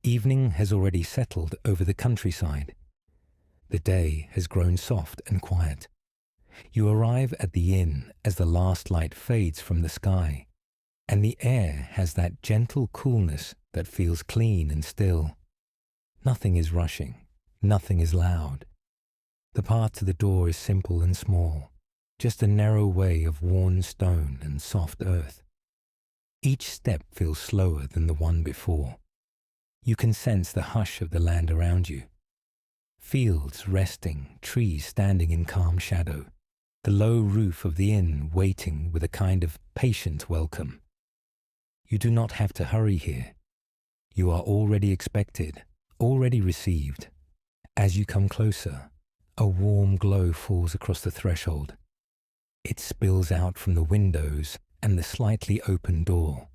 Evening has already settled over the countryside. The day has grown soft and quiet. You arrive at the inn as the last light fades from the sky, and the air has that gentle coolness that feels clean and still. Nothing is rushing, nothing is loud. The path to the door is simple and small, just a narrow way of worn stone and soft earth. Each step feels slower than the one before. You can sense the hush of the land around you. Fields resting, trees standing in calm shadow, the low roof of the inn waiting with a kind of patient welcome. You do not have to hurry here. You are already expected, already received. As you come closer, a warm glow falls across the threshold. It spills out from the windows and the slightly open door,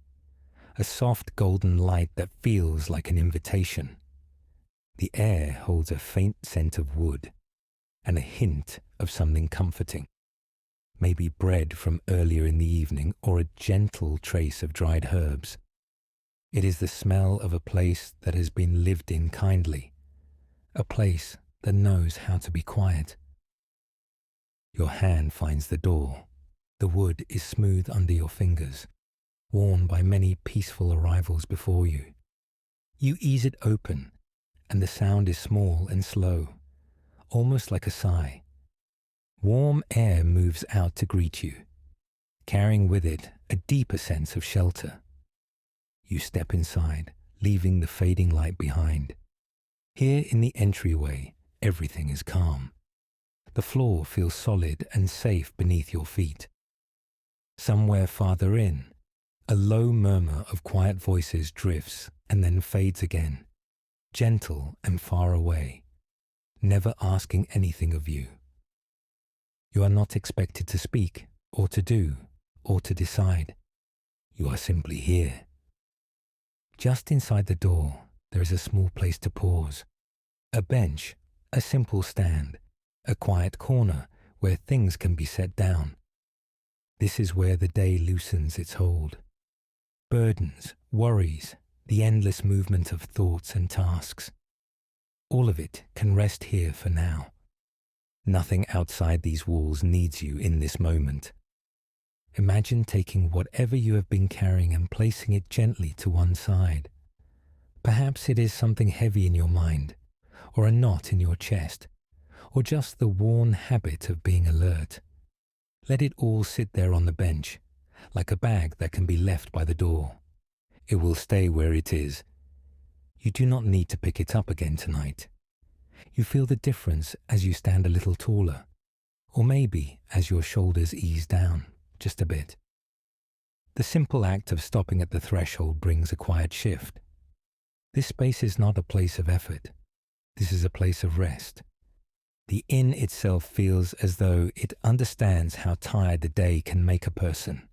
a soft golden light that feels like an invitation. The air holds a faint scent of wood and a hint of something comforting, maybe bread from earlier in the evening or a gentle trace of dried herbs. It is the smell of a place that has been lived in kindly, a place that knows how to be quiet. Your hand finds the door. The wood is smooth under your fingers, worn by many peaceful arrivals before you. You ease it open, and the sound is small and slow, almost like a sigh. Warm air moves out to greet you, carrying with it a deeper sense of shelter. You step inside, leaving the fading light behind. Here in the entryway, everything is calm. The floor feels solid and safe beneath your feet. Somewhere farther in, a low murmur of quiet voices drifts and then fades again, gentle and far away, never asking anything of you. You are not expected to speak, or to do, or to decide. You are simply here. Just inside the door, there is a small place to pause. A bench, a simple stand, a quiet corner where things can be set down. This is where the day loosens its hold. Burdens, worries, the endless movement of thoughts and tasks. All of it can rest here for now. Nothing outside these walls needs you in this moment. Imagine taking whatever you have been carrying and placing it gently to one side. Perhaps it is something heavy in your mind, or a knot in your chest, or just the worn habit of being alert. Let it all sit there on the bench, like a bag that can be left by the door. It will stay where it is. You do not need to pick it up again tonight. You feel the difference as you stand a little taller, or maybe as your shoulders ease down just a bit. The simple act of stopping at the threshold brings a quiet shift. This space is not a place of effort. This is a place of rest. The inn itself feels as though it understands how tired the day can make a person.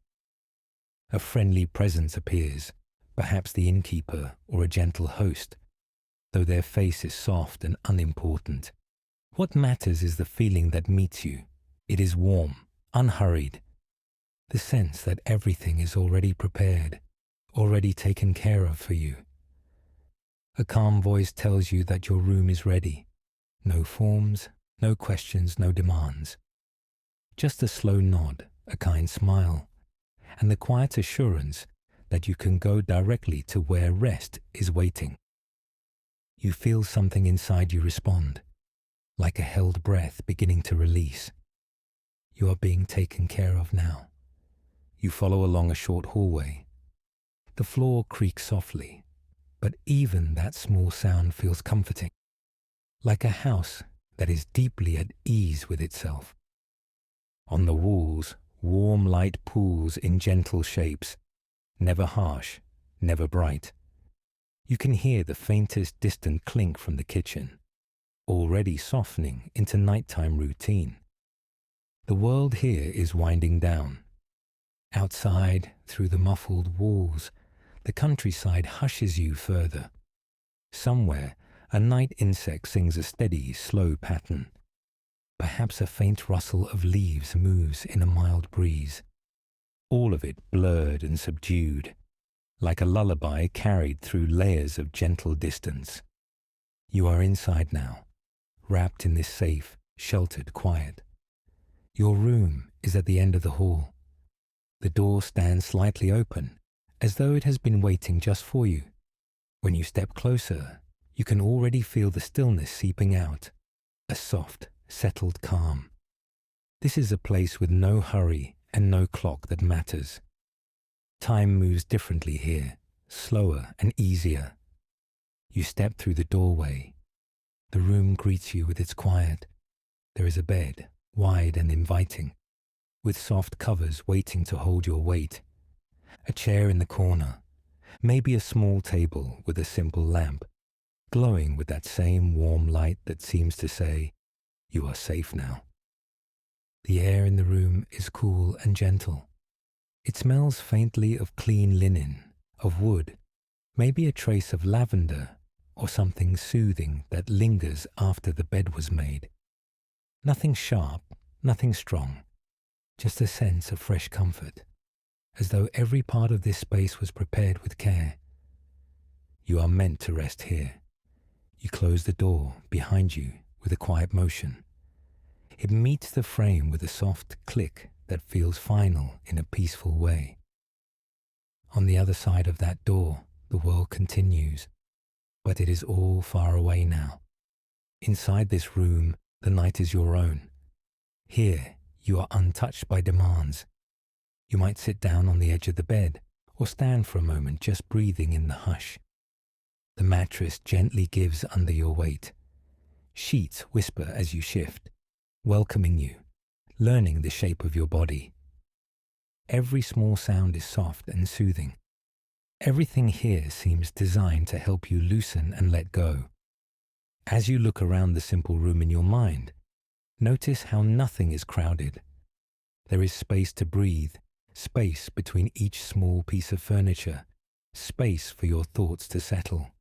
A friendly presence appears, perhaps the innkeeper or a gentle host, though their face is soft and unimportant. What matters is the feeling that meets you. It is warm, unhurried. The sense that everything is already prepared, already taken care of for you. A calm voice tells you that your room is ready. No forms, no questions, no demands. Just a slow nod, a kind smile, and the quiet assurance that you can go directly to where rest is waiting. You feel something inside you respond, like a held breath beginning to release. You are being taken care of now. You follow along a short hallway. The floor creaks softly, but even that small sound feels comforting, like a house that is deeply at ease with itself. On the walls, warm light pools in gentle shapes, never harsh, never bright. You can hear the faintest distant clink from the kitchen, already softening into nighttime routine. The world here is winding down. Outside, through the muffled walls, the countryside hushes you further. Somewhere, a night insect sings a steady, slow pattern. Perhaps a faint rustle of leaves moves in a mild breeze. All of it blurred and subdued, like a lullaby carried through layers of gentle distance. You are inside now, wrapped in this safe, sheltered quiet. Your room is at the end of the hall. The door stands slightly open, as though it has been waiting just for you. When you step closer, you can already feel the stillness seeping out, a soft, settled calm. This is a place with no hurry and no clock that matters. Time moves differently here, slower and easier. You step through the doorway. The room greets you with its quiet. There is a bed, wide and inviting, with soft covers waiting to hold your weight. A chair in the corner, maybe a small table with a simple lamp, glowing with that same warm light that seems to say, "You are safe now." The air in the room is cool and gentle. It smells faintly of clean linen, of wood, maybe a trace of lavender or something soothing that lingers after the bed was made. Nothing sharp, nothing strong, just a sense of fresh comfort, as though every part of this space was prepared with care. You are meant to rest here. You close the door behind you with a quiet motion. It meets the frame with a soft click that feels final in a peaceful way. On the other side of that door, the world continues, but it is all far away now. Inside this room, the night is your own. Here, you are untouched by demands. You might sit down on the edge of the bed or stand for a moment just breathing in the hush. The mattress gently gives under your weight. Sheets whisper as you shift, welcoming you, learning the shape of your body. Every small sound is soft and soothing. Everything here seems designed to help you loosen and let go. As you look around the simple room in your mind, notice how nothing is crowded. There is space to breathe, space between each small piece of furniture, space for your thoughts to settle.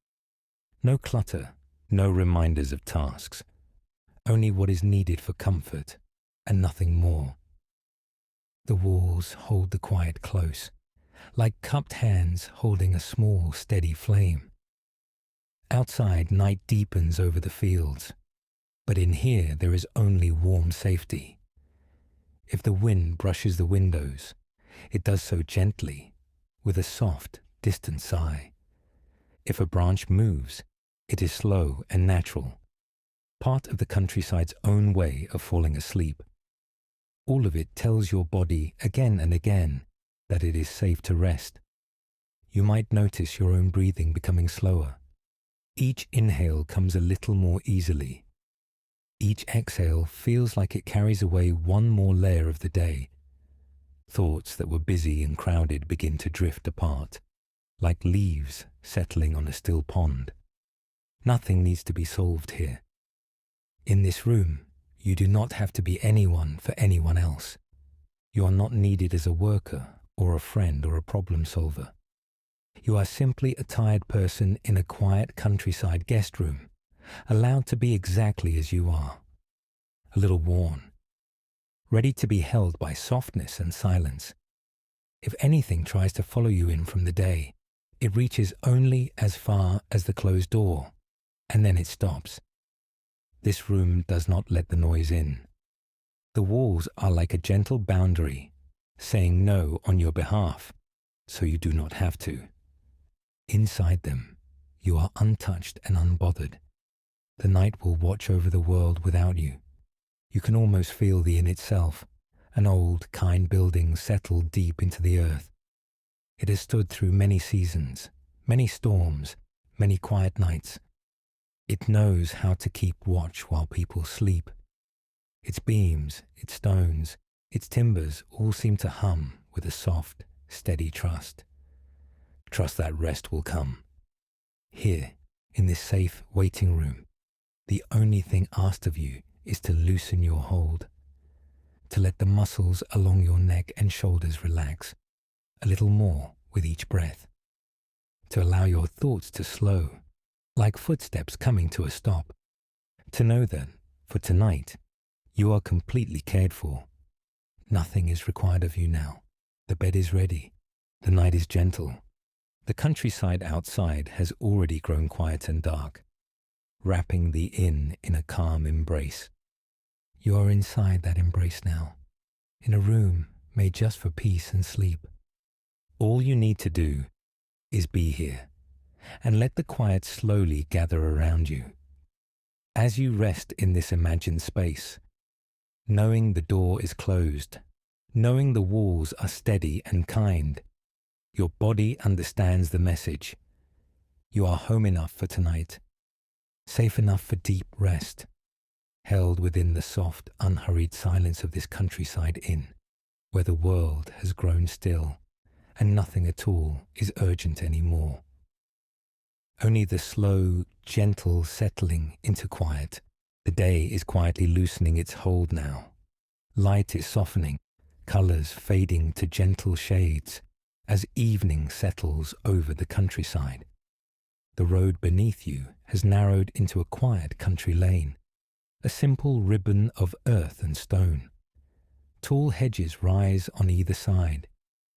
No clutter, no reminders of tasks, only what is needed for comfort and nothing more. The walls hold the quiet close, like cupped hands holding a small, steady flame. Outside, night deepens over the fields, but in here there is only warm safety. If the wind brushes the windows, it does so gently, with a soft, distant sigh. If a branch moves, it is slow and natural, part of the countryside's own way of falling asleep. All of it tells your body again and again that it is safe to rest. You might notice your own breathing becoming slower. Each inhale comes a little more easily. Each exhale feels like it carries away one more layer of the day. Thoughts that were busy and crowded begin to drift apart, like leaves settling on a still pond. Nothing needs to be solved here. In this room, you do not have to be anyone for anyone else. You are not needed as a worker or a friend or a problem solver. You are simply a tired person in a quiet countryside guest room, allowed to be exactly as you are. A little worn, ready to be held by softness and silence. If anything tries to follow you in from the day, it reaches only as far as the closed door, and then it stops. This room does not let the noise in. The walls are like a gentle boundary, saying no on your behalf, so you do not have to. Inside them, you are untouched and unbothered. The night will watch over the world without you. You can almost feel the inn itself, an old, kind building settled deep into the earth. It has stood through many seasons, many storms, many quiet nights. It knows how to keep watch while people sleep. Its beams, its stones, its timbers all seem to hum with a soft, steady trust. Trust that rest will come. Here, in this safe waiting room, the only thing asked of you is to loosen your hold, to let the muscles along your neck and shoulders relax a little more with each breath, to allow your thoughts to slow, like footsteps coming to a stop, to know that, for tonight, you are completely cared for. Nothing is required of you now. The bed is ready. The night is gentle. The countryside outside has already grown quiet and dark, wrapping the inn in a calm embrace. You are inside that embrace now, in a room made just for peace and sleep. All you need to do is be here, and let the quiet slowly gather around you. As you rest in this imagined space, knowing the door is closed, knowing the walls are steady and kind, your body understands the message. You are home enough for tonight, safe enough for deep rest, held within the soft, unhurried silence of this countryside inn, where the world has grown still and nothing at all is urgent anymore. Only the slow, gentle settling into quiet. The day is quietly loosening its hold now. Light is softening, colours fading to gentle shades as evening settles over the countryside. The road beneath you has narrowed into a quiet country lane, a simple ribbon of earth and stone. Tall hedges rise on either side,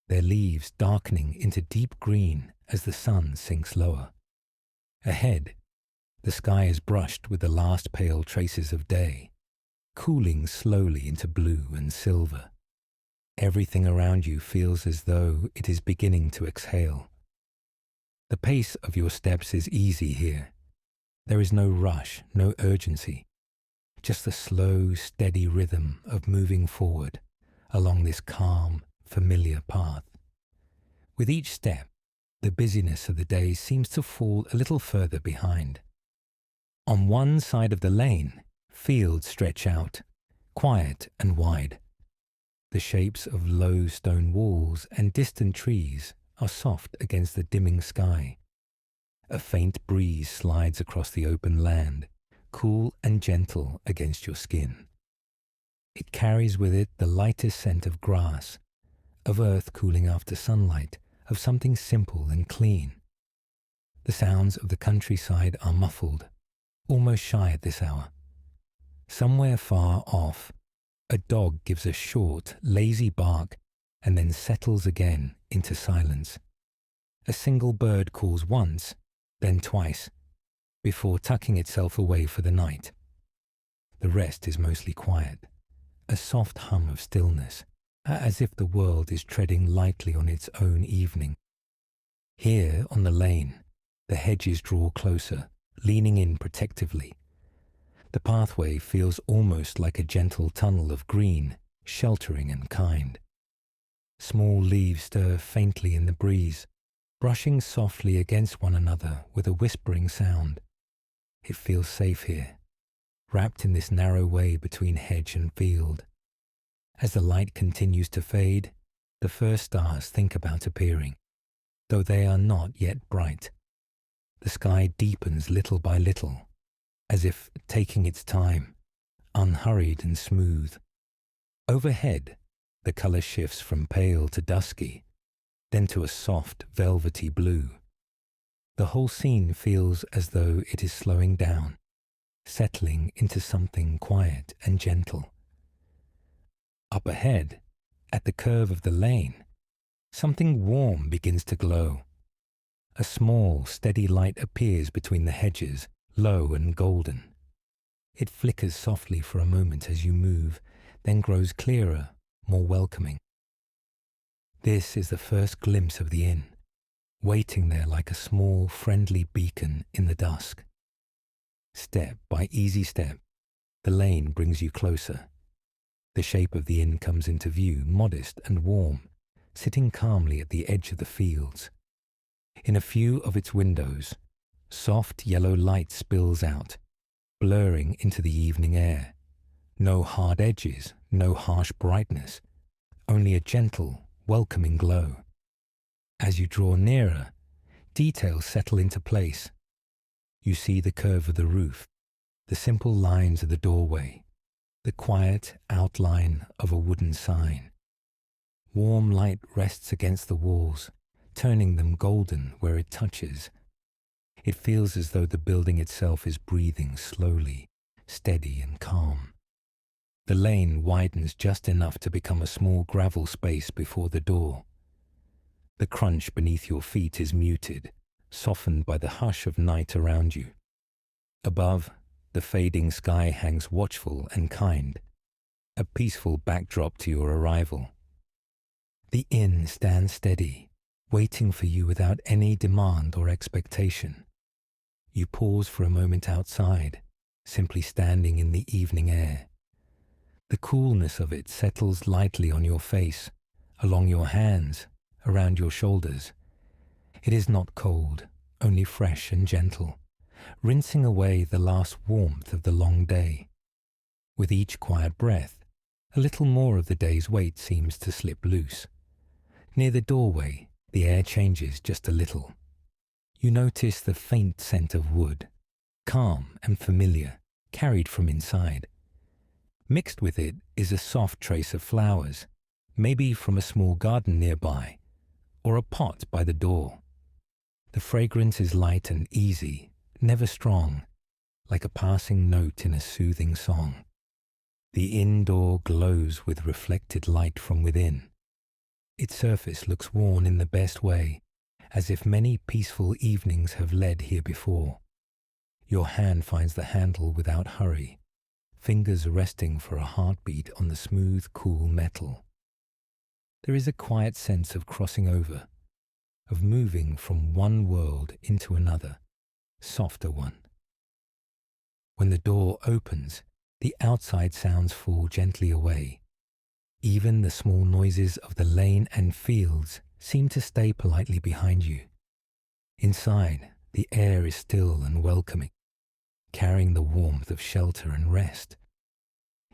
their leaves darkening into deep green as the sun sinks lower. Ahead, the sky is brushed with the last pale traces of day, cooling slowly into blue and silver. Everything around you feels as though it is beginning to exhale. The pace of your steps is easy here. There is no rush, no urgency, just the slow, steady rhythm of moving forward along this calm, familiar path. With each step, the busyness of the day seems to fall a little further behind. On one side of the lane, fields stretch out, quiet and wide. The shapes of low stone walls and distant trees are soft against the dimming sky. A faint breeze slides across the open land, cool and gentle against your skin. It carries with it the lightest scent of grass, of earth cooling after sunlight, of something simple and clean. The sounds of the countryside are muffled, almost shy at this hour. Somewhere far off, a dog gives a short, lazy bark and then settles again into silence. A single bird calls once, then twice, before tucking itself away for the night. The rest is mostly quiet, a soft hum of stillness, as if the world is treading lightly on its own evening. Here on the lane, the hedges draw closer, leaning in protectively. The pathway feels almost like a gentle tunnel of green, sheltering and kind. Small leaves stir faintly in the breeze, brushing softly against one another with a whispering sound. It feels safe here, wrapped in this narrow way between hedge and field. As the light continues to fade, the first stars think about appearing, though they are not yet bright. The sky deepens little by little, as if taking its time, unhurried and smooth. Overhead, the colour shifts from pale to dusky, then to a soft, velvety blue. The whole scene feels as though it is slowing down, settling into something quiet and gentle. Up ahead, at the curve of the lane, something warm begins to glow. A small, steady light appears between the hedges, low and golden. It flickers softly for a moment as you move, then grows clearer, more welcoming. This is the first glimpse of the inn, waiting there like a small, friendly beacon in the dusk. Step by easy step, the lane brings you closer. The shape of the inn comes into view, modest and warm, sitting calmly at the edge of the fields. In a few of its windows, soft yellow light spills out, blurring into the evening air. No hard edges, no harsh brightness, only a gentle, welcoming glow. As you draw nearer, details settle into place. You see the curve of the roof, the simple lines of the doorway, the quiet outline of a wooden sign. Warm light rests against the walls, turning them golden where it touches. It feels as though the building itself is breathing slowly, steady and calm. The lane widens just enough to become a small gravel space before the door. The crunch beneath your feet is muted, softened by the hush of night around you. Above, the fading sky hangs watchful and kind, a peaceful backdrop to your arrival. The inn stands steady, waiting for you without any demand or expectation. You pause for a moment outside, simply standing in the evening air. The coolness of it settles lightly on your face, along your hands, around your shoulders. It is not cold, only fresh and gentle, rinsing away the last warmth of the long day. With each quiet breath, a little more of the day's weight seems to slip loose. Near the doorway, the air changes just a little. You notice the faint scent of wood, calm and familiar, carried from inside. Mixed with it is a soft trace of flowers, maybe from a small garden nearby, or a pot by the door. The fragrance is light and easy, never strong, like a passing note in a soothing song. The inn door glows with reflected light from within. Its surface looks worn in the best way, as if many peaceful evenings have led here before. Your hand finds the handle without hurry, fingers resting for a heartbeat on the smooth, cool metal. There is a quiet sense of crossing over, of moving from one world into another, softer one. When the door opens, the outside sounds fall gently away. Even the small noises of the lane and fields seem to stay politely behind you. Inside, the air is still and welcoming, carrying the warmth of shelter and rest.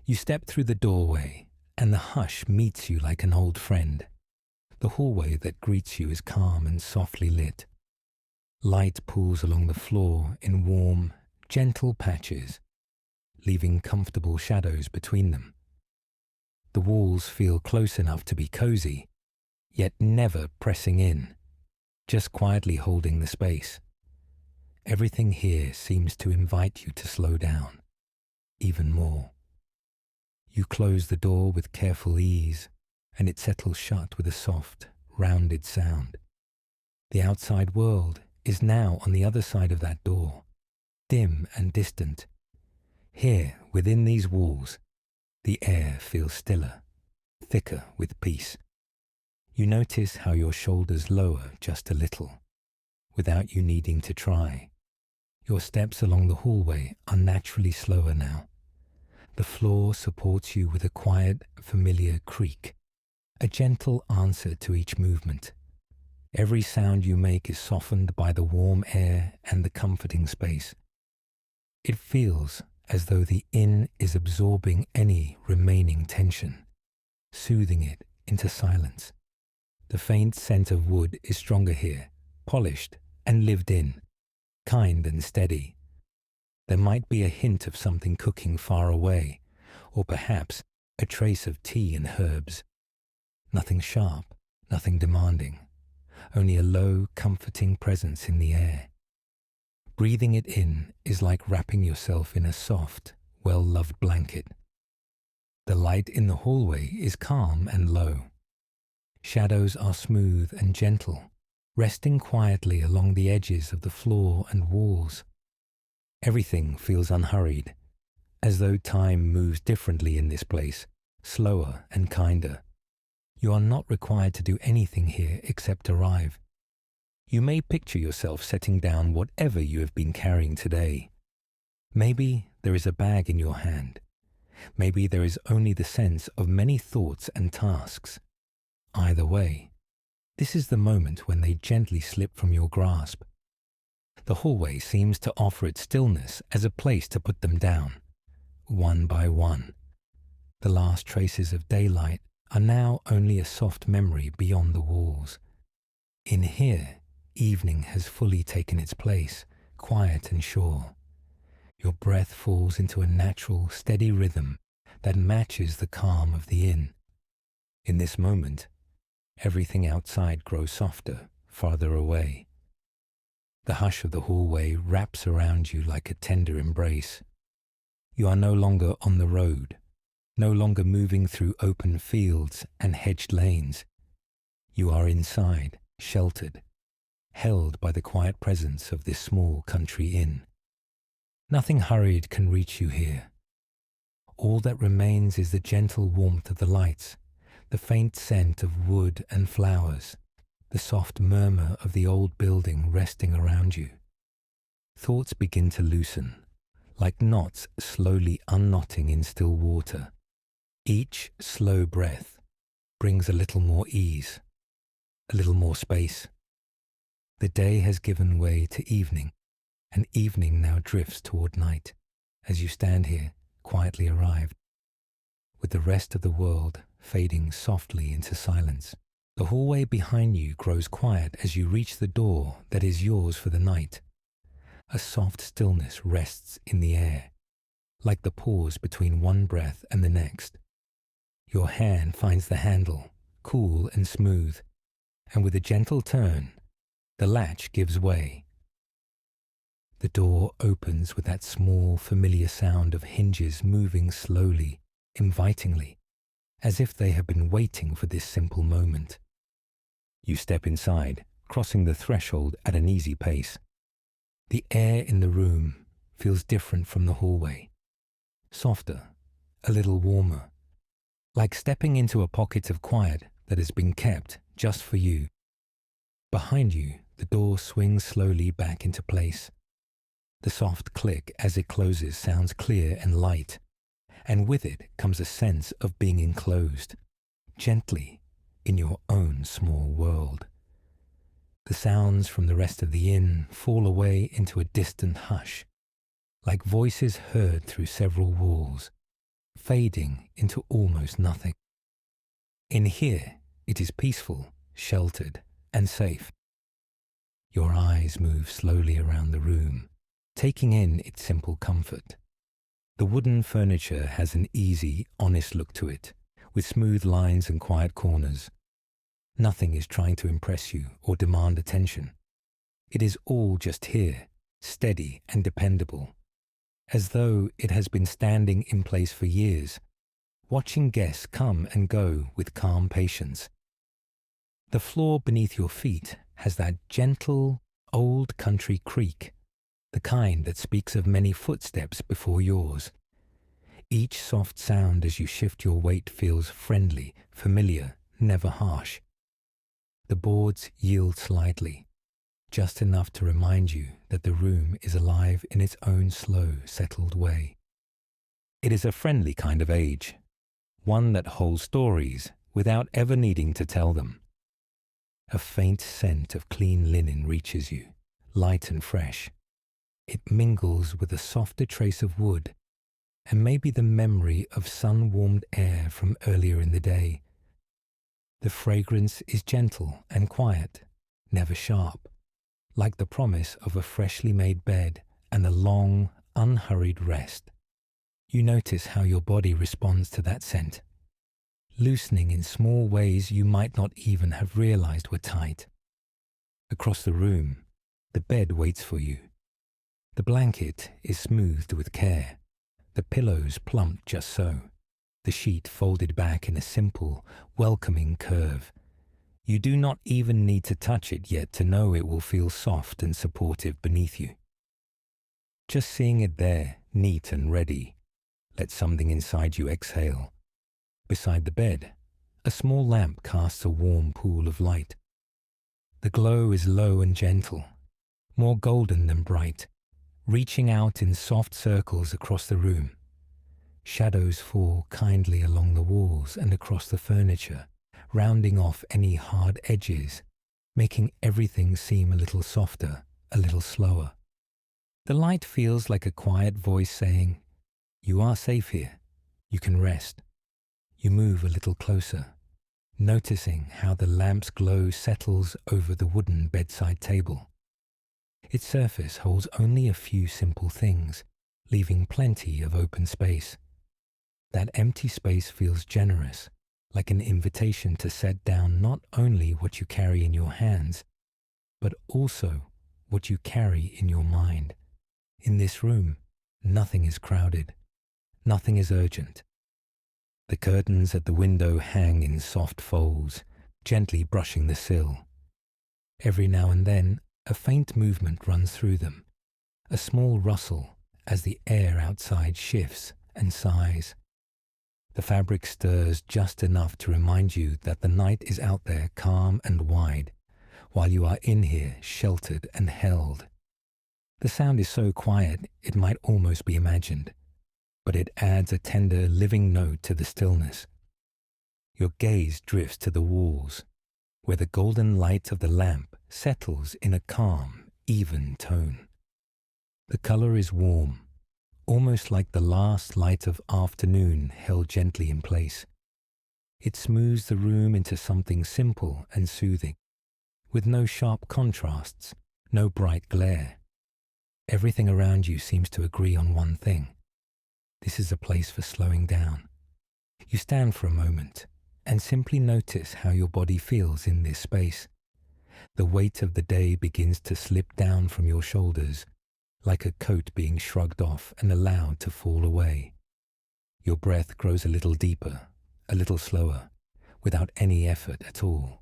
You step through the doorway, and the hush meets you like an old friend. The hallway that greets you is calm and softly lit. Light pools along the floor in warm, gentle patches, leaving comfortable shadows between them. The walls feel close enough to be cozy, yet never pressing in, just quietly holding the space. Everything here seems to invite you to slow down, even more. You close the door with careful ease, and it settles shut with a soft, rounded sound. The outside world is now on the other side of that door, dim and distant. Here, within these walls, the air feels stiller, thicker with peace. You notice how your shoulders lower just a little, without you needing to try. Your steps along the hallway are naturally slower now. The floor supports you with a quiet, familiar creak, a gentle answer to each movement. Every sound you make is softened by the warm air and the comforting space. It feels as though the inn is absorbing any remaining tension, soothing it into silence. The faint scent of wood is stronger here, polished and lived in, kind and steady. There might be a hint of something cooking far away, or perhaps a trace of tea and herbs. Nothing sharp, nothing demanding, only a low, comforting presence in the air. Breathing it in is like wrapping yourself in a soft, well-loved blanket. The light in the hallway is calm and low. Shadows are smooth and gentle, resting quietly along the edges of the floor and walls. Everything feels unhurried, as though time moves differently in this place, slower and kinder. You are not required to do anything here except arrive. You may picture yourself setting down whatever you have been carrying today. Maybe there is a bag in your hand. Maybe there is only the sense of many thoughts and tasks. Either way, this is the moment when they gently slip from your grasp. The hallway seems to offer its stillness as a place to put them down, one by one. The last traces of daylight are now only a soft memory beyond the walls. In here, evening has fully taken its place, quiet and sure. Your breath falls into a natural, steady rhythm that matches the calm of the inn. In this moment, everything outside grows softer, farther away. The hush of the hallway wraps around you like a tender embrace. You are no longer on the road, no longer moving through open fields and hedged lanes. You are inside, sheltered, held by the quiet presence of this small country inn. Nothing hurried can reach you here. All that remains is the gentle warmth of the lights, the faint scent of wood and flowers, the soft murmur of the old building resting around you. Thoughts begin to loosen, like knots slowly unknotting in still water. Each slow breath brings a little more ease, a little more space. The day has given way to evening, and evening now drifts toward night as you stand here, quietly arrived, with the rest of the world fading softly into silence. The hallway behind you grows quiet as you reach the door that is yours for the night. A soft stillness rests in the air, like the pause between one breath and the next. Your hand finds the handle, cool and smooth, and with a gentle turn, the latch gives way. The door opens with that small, familiar sound of hinges moving slowly, invitingly, as if they have been waiting for this simple moment. You step inside, crossing the threshold at an easy pace. The air in the room feels different from the hallway, softer, a little warmer, like stepping into a pocket of quiet that has been kept just for you. Behind you, the door swings slowly back into place. The soft click as it closes sounds clear and light, and with it comes a sense of being enclosed, gently, in your own small world. The sounds from the rest of the inn fall away into a distant hush, like voices heard through several walls, fading into almost nothing. In here, it is peaceful, sheltered, and safe. Your eyes move slowly around the room, taking in its simple comfort. The wooden furniture has an easy, honest look to it, with smooth lines and quiet corners. Nothing is trying to impress you or demand attention. It is all just here, steady and dependable, as though it has been standing in place for years, watching guests come and go with calm patience. The floor beneath your feet has that gentle, old country creak, the kind that speaks of many footsteps before yours. Each soft sound as you shift your weight feels friendly, familiar, never harsh. The boards yield slightly, just enough to remind you that the room is alive in its own slow, settled way. It is a friendly kind of age, one that holds stories without ever needing to tell them. A faint scent of clean linen reaches you, light and fresh. It mingles with a softer trace of wood, and maybe the memory of sun-warmed air from earlier in the day. The fragrance is gentle and quiet, never sharp, like the promise of a freshly made bed and a long, unhurried rest. You notice how your body responds to that scent, loosening in small ways you might not even have realized were tight. Across the room, the bed waits for you. The blanket is smoothed with care, the pillows plumped just so, the sheet folded back in a simple, welcoming curve. You do not even need to touch it yet to know it will feel soft and supportive beneath you. Just seeing it there, neat and ready, let something inside you exhale. Beside the bed, a small lamp casts a warm pool of light. The glow is low and gentle, more golden than bright, reaching out in soft circles across the room. Shadows fall kindly along the walls and across the furniture, rounding off any hard edges, making everything seem a little softer, a little slower. The light feels like a quiet voice saying, "You are safe here. You can rest." You move a little closer, noticing how the lamp's glow settles over the wooden bedside table. Its surface holds only a few simple things, leaving plenty of open space. That empty space feels generous, like an invitation to set down not only what you carry in your hands, but also what you carry in your mind. In this room, nothing is crowded, nothing is urgent. The curtains at the window hang in soft folds, gently brushing the sill. Every now and then, a faint movement runs through them, a small rustle as the air outside shifts and sighs. The fabric stirs just enough to remind you that the night is out there calm and wide, while you are in here sheltered and held. The sound is so quiet it might almost be imagined, but it adds a tender, living note to the stillness. Your gaze drifts to the walls, where the golden light of the lamp settles in a calm, even tone. The color is warm, almost like the last light of afternoon held gently in place. It smooths the room into something simple and soothing, with no sharp contrasts, no bright glare. Everything around you seems to agree on one thing. This is a place for slowing down. You stand for a moment and simply notice how your body feels in this space. The weight of the day begins to slip down from your shoulders, like a coat being shrugged off and allowed to fall away. Your breath grows a little deeper, a little slower, without any effort at all.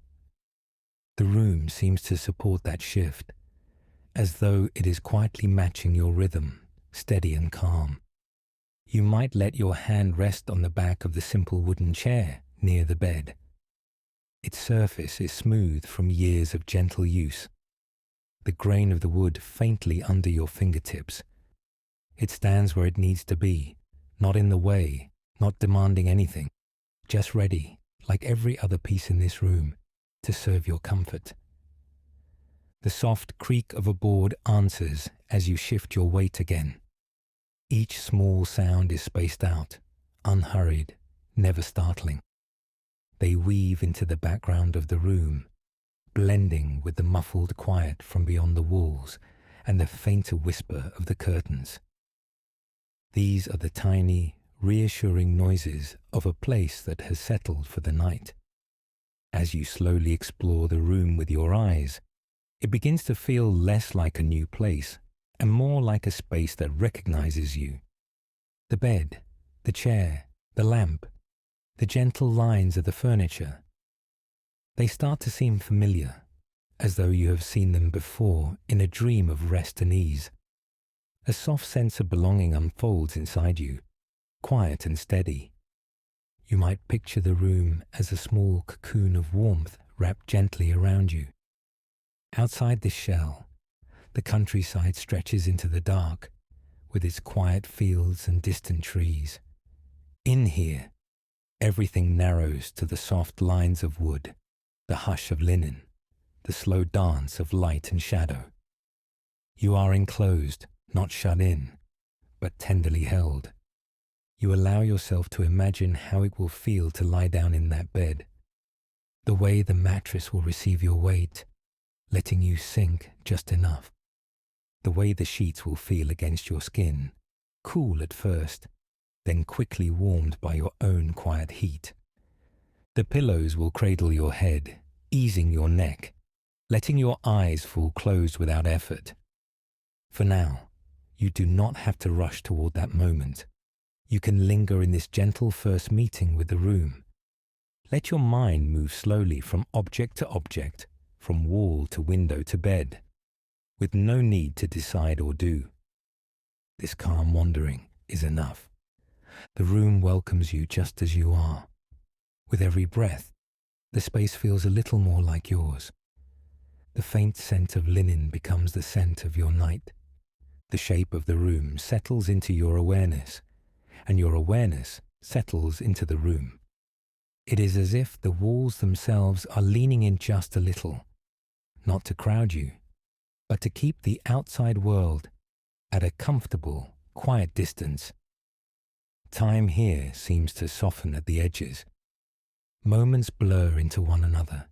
The room seems to support that shift, as though it is quietly matching your rhythm, steady and calm. You might let your hand rest on the back of the simple wooden chair near the bed. Its surface is smooth from years of gentle use, the grain of the wood faintly under your fingertips. It stands where it needs to be, not in the way, not demanding anything, just ready, like every other piece in this room, to serve your comfort. The soft creak of a board answers as you shift your weight again. Each small sound is spaced out, unhurried, never startling. They weave into the background of the room, blending with the muffled quiet from beyond the walls and the fainter whisper of the curtains. These are the tiny, reassuring noises of a place that has settled for the night. As you slowly explore the room with your eyes, it begins to feel less like a new place and more like a space that recognizes you. The bed, the chair, the lamp, the gentle lines of the furniture. They start to seem familiar, as though you have seen them before in a dream of rest and ease. A soft sense of belonging unfolds inside you, quiet and steady. You might picture the room as a small cocoon of warmth wrapped gently around you. Outside this shell, the countryside stretches into the dark, with its quiet fields and distant trees. In here, everything narrows to the soft lines of wood, the hush of linen, the slow dance of light and shadow. You are enclosed, not shut in, but tenderly held. You allow yourself to imagine how it will feel to lie down in that bed, the way the mattress will receive your weight, letting you sink just enough, the way the sheets will feel against your skin, cool at first, then quickly warmed by your own quiet heat. The pillows will cradle your head, easing your neck, letting your eyes fall closed without effort. For now, you do not have to rush toward that moment. You can linger in this gentle first meeting with the room. Let your mind move slowly from object to object, from wall to window to bed, with no need to decide or do. This calm wandering is enough. The room welcomes you just as you are. With every breath, the space feels a little more like yours. The faint scent of linen becomes the scent of your night. The shape of the room settles into your awareness, and your awareness settles into the room. It is as if the walls themselves are leaning in just a little, not to crowd you, but to keep the outside world at a comfortable, quiet distance. Time here seems to soften at the edges. Moments blur into one another,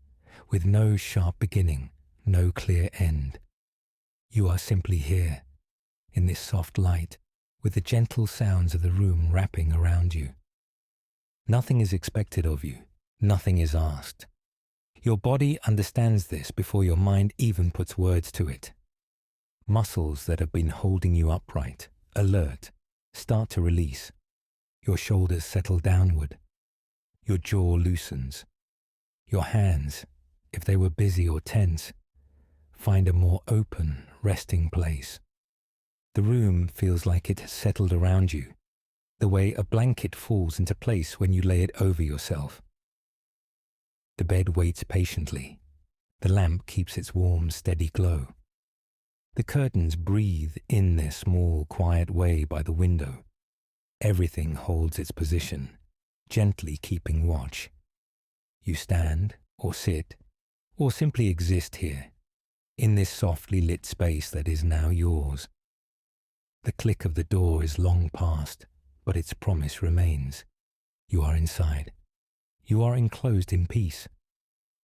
with no sharp beginning, no clear end. You are simply here, in this soft light, with the gentle sounds of the room wrapping around you. Nothing is expected of you, nothing is asked. Your body understands this before your mind even puts words to it. Muscles that have been holding you upright, alert, start to release. Your shoulders settle downward. Your jaw loosens. Your hands, if they were busy or tense, find a more open, resting place. The room feels like it has settled around you, the way a blanket falls into place when you lay it over yourself. The bed waits patiently. The lamp keeps its warm, steady glow. The curtains breathe in their small, quiet way by the window. Everything holds its position, gently keeping watch. You stand, or sit, or simply exist here, in this softly lit space that is now yours. The click of the door is long past, but its promise remains. You are inside. You are enclosed in peace.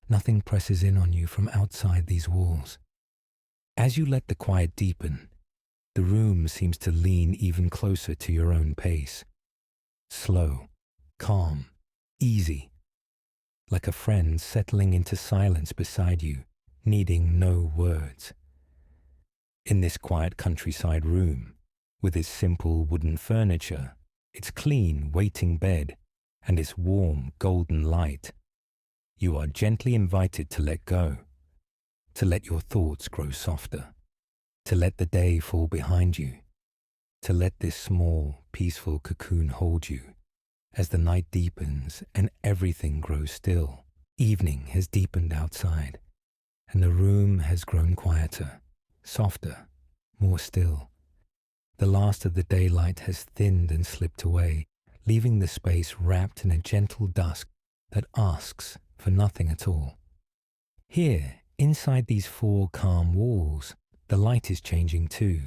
Nothing presses in on you from outside these walls. As you let the quiet deepen, the room seems to lean even closer to your own pace. Slow, calm, easy, like a friend settling into silence beside you, needing no words. In this quiet countryside room, with its simple wooden furniture, its clean, waiting bed, and its warm, golden light, you are gently invited to let go, to let your thoughts grow softer, to let the day fall behind you, to let this small, peaceful cocoon hold you. As the night deepens and everything grows still, evening has deepened outside, and the room has grown quieter, softer, more still. The last of the daylight has thinned and slipped away, leaving the space wrapped in a gentle dusk that asks for nothing at all. Here, inside these four calm walls, the light is changing too.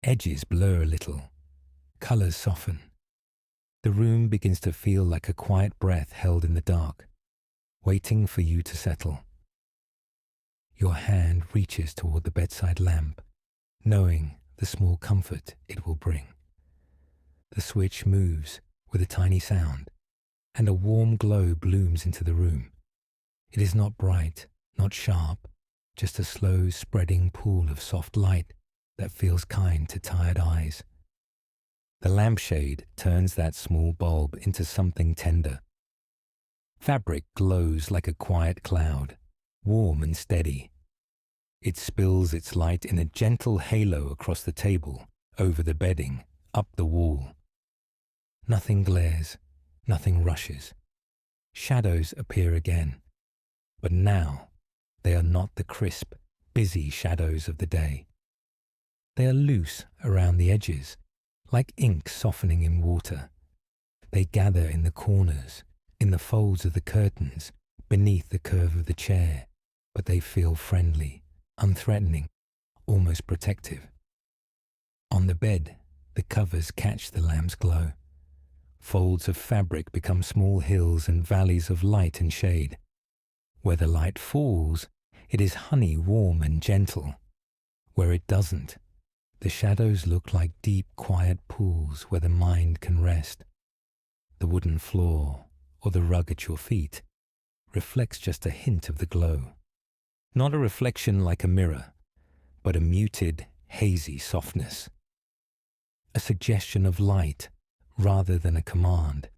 Edges blur a little, colors soften. The room begins to feel like a quiet breath held in the dark, waiting for you to settle. Your hand reaches toward the bedside lamp, knowing the small comfort it will bring. The switch moves with a tiny sound, and a warm glow blooms into the room. It is not bright, not sharp, just a slow spreading pool of soft light that feels kind to tired eyes. The lampshade turns that small bulb into something tender. Fabric glows like a quiet cloud, warm and steady. It spills its light in a gentle halo across the table, over the bedding, up the wall. Nothing glares, nothing rushes. Shadows appear again, but now they are not the crisp, busy shadows of the day. They are loose around the edges, like ink softening in water. They gather in the corners, in the folds of the curtains, beneath the curve of the chair, but they feel friendly, unthreatening, almost protective. On the bed, the covers catch the lamp's glow. Folds of fabric become small hills and valleys of light and shade. Where the light falls, it is honey warm and gentle. Where it doesn't, the shadows look like deep, quiet pools where the mind can rest. The wooden floor, or the rug at your feet, reflects just a hint of the glow. Not a reflection like a mirror, but a muted, hazy softness. A suggestion of light rather than a command.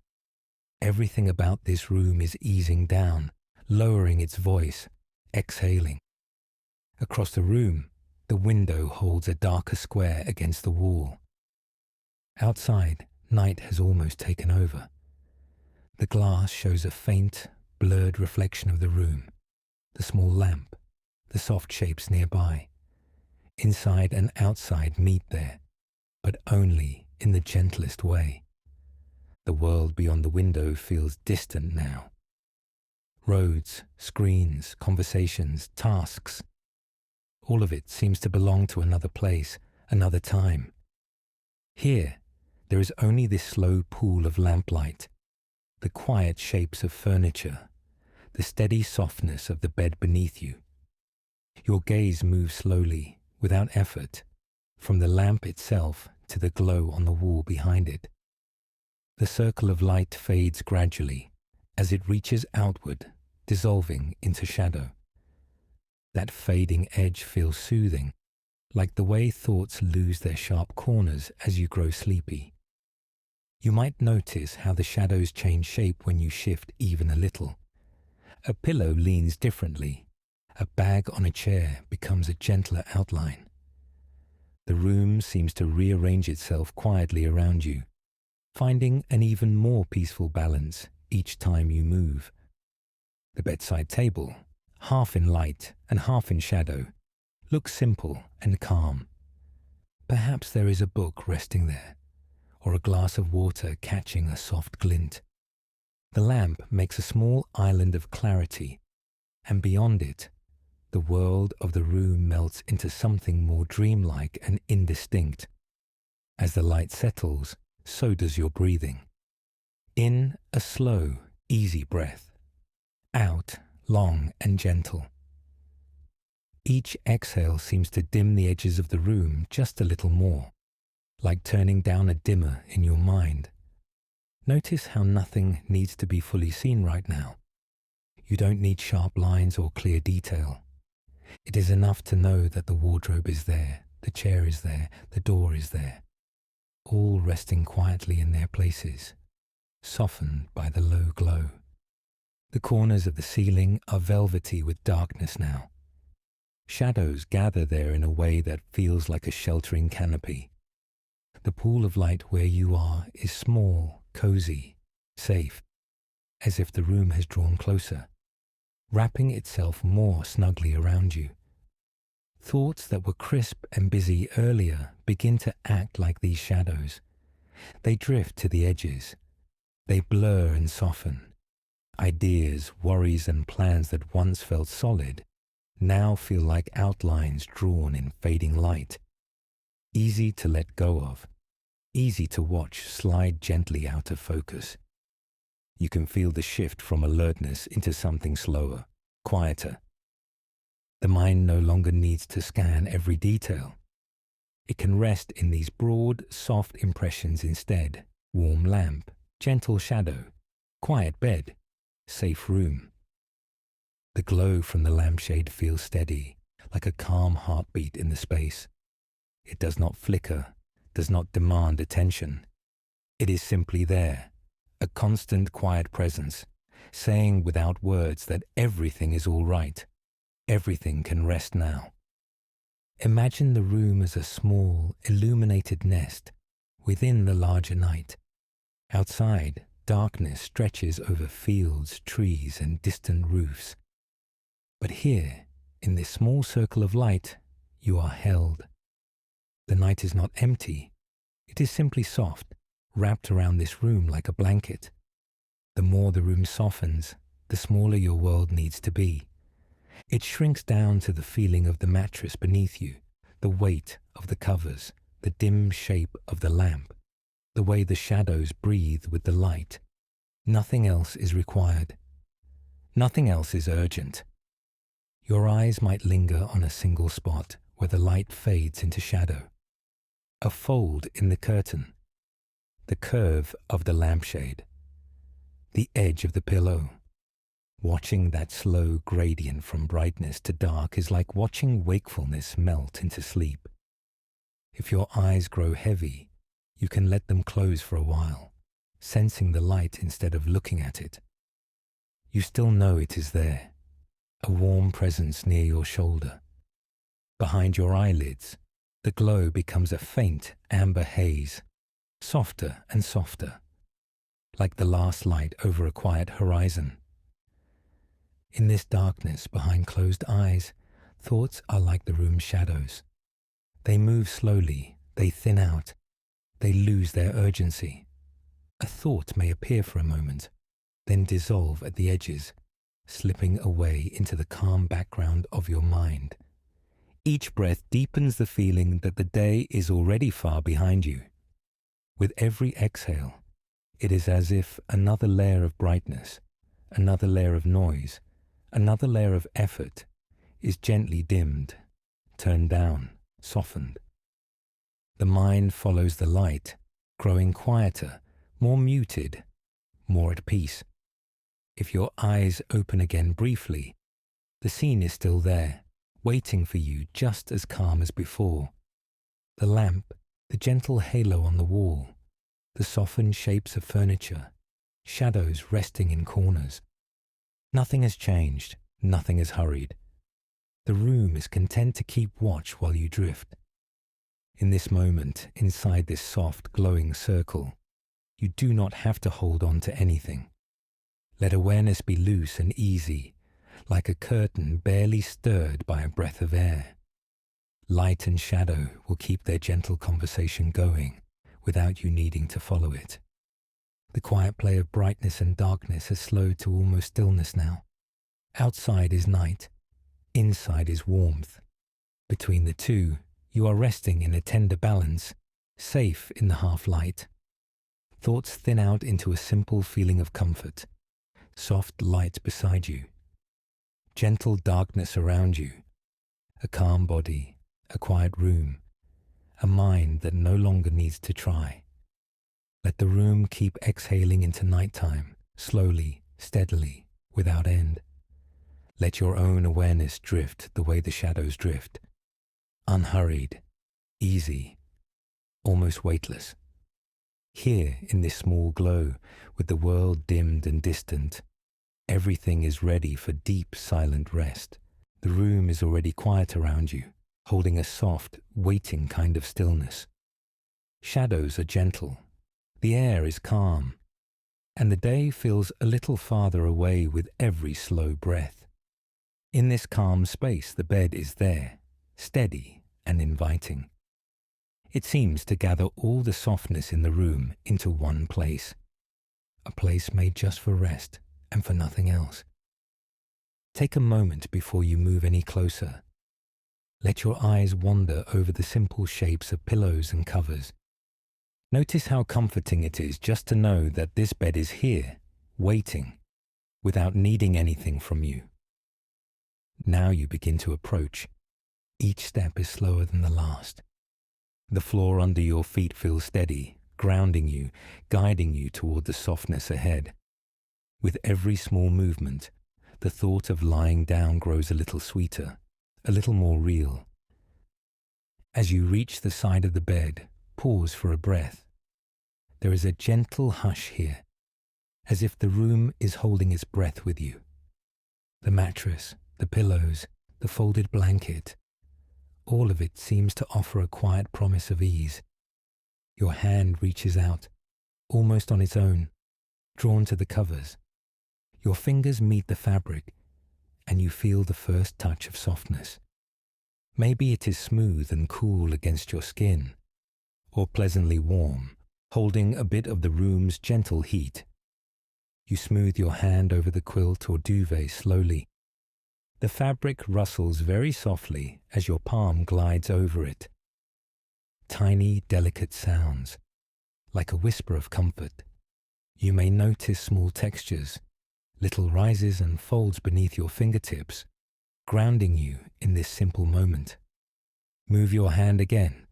Everything about this room is easing down, lowering its voice, exhaling. Across the room, the window holds a darker square against the wall. Outside, night has almost taken over. The glass shows a faint, blurred reflection of the room, the small lamp, the soft shapes nearby. Inside and outside meet there, but only in the gentlest way. The world beyond the window feels distant now. Roads, screens, conversations, tasks, all of it seems to belong to another place, another time. Here, there is only this slow pool of lamplight, the quiet shapes of furniture, the steady softness of the bed beneath you. Your gaze moves slowly, without effort, from the lamp itself to the glow on the wall behind it. The circle of light fades gradually as it reaches outward, dissolving into shadow. That fading edge feels soothing, like the way thoughts lose their sharp corners as you grow sleepy. You might notice how the shadows change shape when you shift even a little. A pillow leans differently. A bag on a chair becomes a gentler outline. The room seems to rearrange itself quietly around you, finding an even more peaceful balance each time you move. The bedside table, half in light and half in shadow, looks simple and calm. Perhaps there is a book resting there, or a glass of water catching a soft glint. The lamp makes a small island of clarity, and beyond it, the world of the room melts into something more dreamlike and indistinct. As the light settles, so does your breathing. In, a slow, easy breath. Out, long and gentle. Each exhale seems to dim the edges of the room just a little more, like turning down a dimmer in your mind. Notice how nothing needs to be fully seen right now. You don't need sharp lines or clear detail. It is enough to know that the wardrobe is there, the chair is there, the door is there, all resting quietly in their places, softened by the low glow. The corners of the ceiling are velvety with darkness now. Shadows gather there in a way that feels like a sheltering canopy. The pool of light where you are is small, cozy, safe, as if the room has drawn closer, wrapping itself more snugly around you. Thoughts that were crisp and busy earlier begin to act like these shadows. They drift to the edges. They blur and soften. Ideas, worries, and plans that once felt solid now feel like outlines drawn in fading light. Easy to let go of. Easy to watch slide gently out of focus. You can feel the shift from alertness into something slower, quieter. The mind no longer needs to scan every detail. It can rest in these broad, soft impressions instead. Warm lamp, gentle shadow, quiet bed, safe room. The glow from the lampshade feels steady, like a calm heartbeat in the space. It does not flicker, does not demand attention. It is simply there, a constant quiet presence, saying without words that everything is all right. Everything can rest now. Imagine the room as a small, illuminated nest within the larger night. Outside, darkness stretches over fields, trees, and distant roofs. But here, in this small circle of light, you are held. The night is not empty. It is simply soft, wrapped around this room like a blanket. The more the room softens, the smaller your world needs to be. It shrinks down to the feeling of the mattress beneath you, the weight of the covers, the dim shape of the lamp, the way the shadows breathe with the light. Nothing else is required. Nothing else is urgent. Your eyes might linger on a single spot where the light fades into shadow. A fold in the curtain, the curve of the lampshade, the edge of the pillow. Watching that slow gradient from brightness to dark is like watching wakefulness melt into sleep. If your eyes grow heavy, you can let them close for a while, sensing the light instead of looking at it. You still know it is there, a warm presence near your shoulder. Behind your eyelids, the glow becomes a faint amber haze, softer and softer, like the last light over a quiet horizon. In this darkness behind closed eyes, thoughts are like the room's shadows. They move slowly, they thin out, they lose their urgency. A thought may appear for a moment, then dissolve at the edges, slipping away into the calm background of your mind. Each breath deepens the feeling that the day is already far behind you. With every exhale, it is as if another layer of brightness, another layer of noise, another layer of effort is gently dimmed, turned down, softened. The mind follows the light, growing quieter, more muted, more at peace. If your eyes open again briefly, the scene is still there, waiting for you just as calm as before. The lamp, the gentle halo on the wall, the softened shapes of furniture, shadows resting in corners. Nothing has changed, nothing has hurried. The room is content to keep watch while you drift. In this moment, inside this soft, glowing circle, you do not have to hold on to anything. Let awareness be loose and easy, like a curtain barely stirred by a breath of air. Light and shadow will keep their gentle conversation going without you needing to follow it. The quiet play of brightness and darkness has slowed to almost stillness now. Outside is night, inside is warmth. Between the two, you are resting in a tender balance, safe in the half-light. Thoughts thin out into a simple feeling of comfort, soft light beside you, gentle darkness around you, a calm body, a quiet room, a mind that no longer needs to try. Let the room keep exhaling into nighttime, slowly, steadily, without end. Let your own awareness drift the way the shadows drift, unhurried, easy, almost weightless. Here, in this small glow, with the world dimmed and distant, everything is ready for deep, silent rest. The room is already quiet around you, holding a soft, waiting kind of stillness. Shadows are gentle. The air is calm, and the day feels a little farther away with every slow breath. In this calm space, the bed is there, steady and inviting. It seems to gather all the softness in the room into one place, a place made just for rest and for nothing else. Take a moment before you move any closer. Let your eyes wander over the simple shapes of pillows and covers. Notice how comforting it is just to know that this bed is here, waiting, without needing anything from you. Now you begin to approach. Each step is slower than the last. The floor under your feet feels steady, grounding you, guiding you toward the softness ahead. With every small movement, the thought of lying down grows a little sweeter, a little more real. As you reach the side of the bed, pause for a breath. There is a gentle hush here, as if the room is holding its breath with you. The mattress, the pillows, the folded blanket, all of it seems to offer a quiet promise of ease. Your hand reaches out, almost on its own, drawn to the covers. Your fingers meet the fabric, and you feel the first touch of softness. Maybe it is smooth and cool against your skin, or pleasantly warm, holding a bit of the room's gentle heat. You smooth your hand over the quilt or duvet slowly. The fabric rustles very softly as your palm glides over it. Tiny, delicate sounds, like a whisper of comfort. You may notice small textures, little rises and folds beneath your fingertips, grounding you in this simple moment. Move your hand again,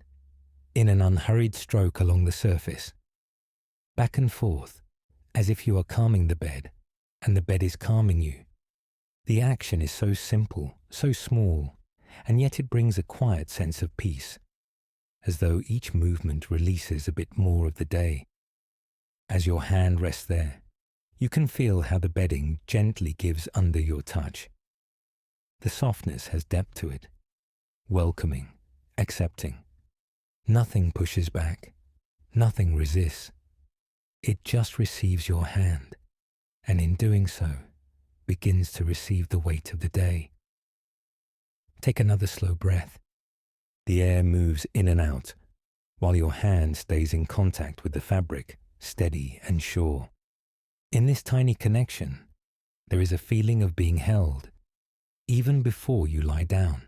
in an unhurried stroke along the surface, back and forth, as if you are calming the bed, and the bed is calming you. The action is so simple, so small, and yet it brings a quiet sense of peace, as though each movement releases a bit more of the day. As your hand rests there, you can feel how the bedding gently gives under your touch. The softness has depth to it, welcoming, accepting. Nothing pushes back, nothing resists. It just receives your hand, and in doing so, begins to receive the weight of the day. Take another slow breath. The air moves in and out, while your hand stays in contact with the fabric, steady and sure. In this tiny connection, there is a feeling of being held, even before you lie down.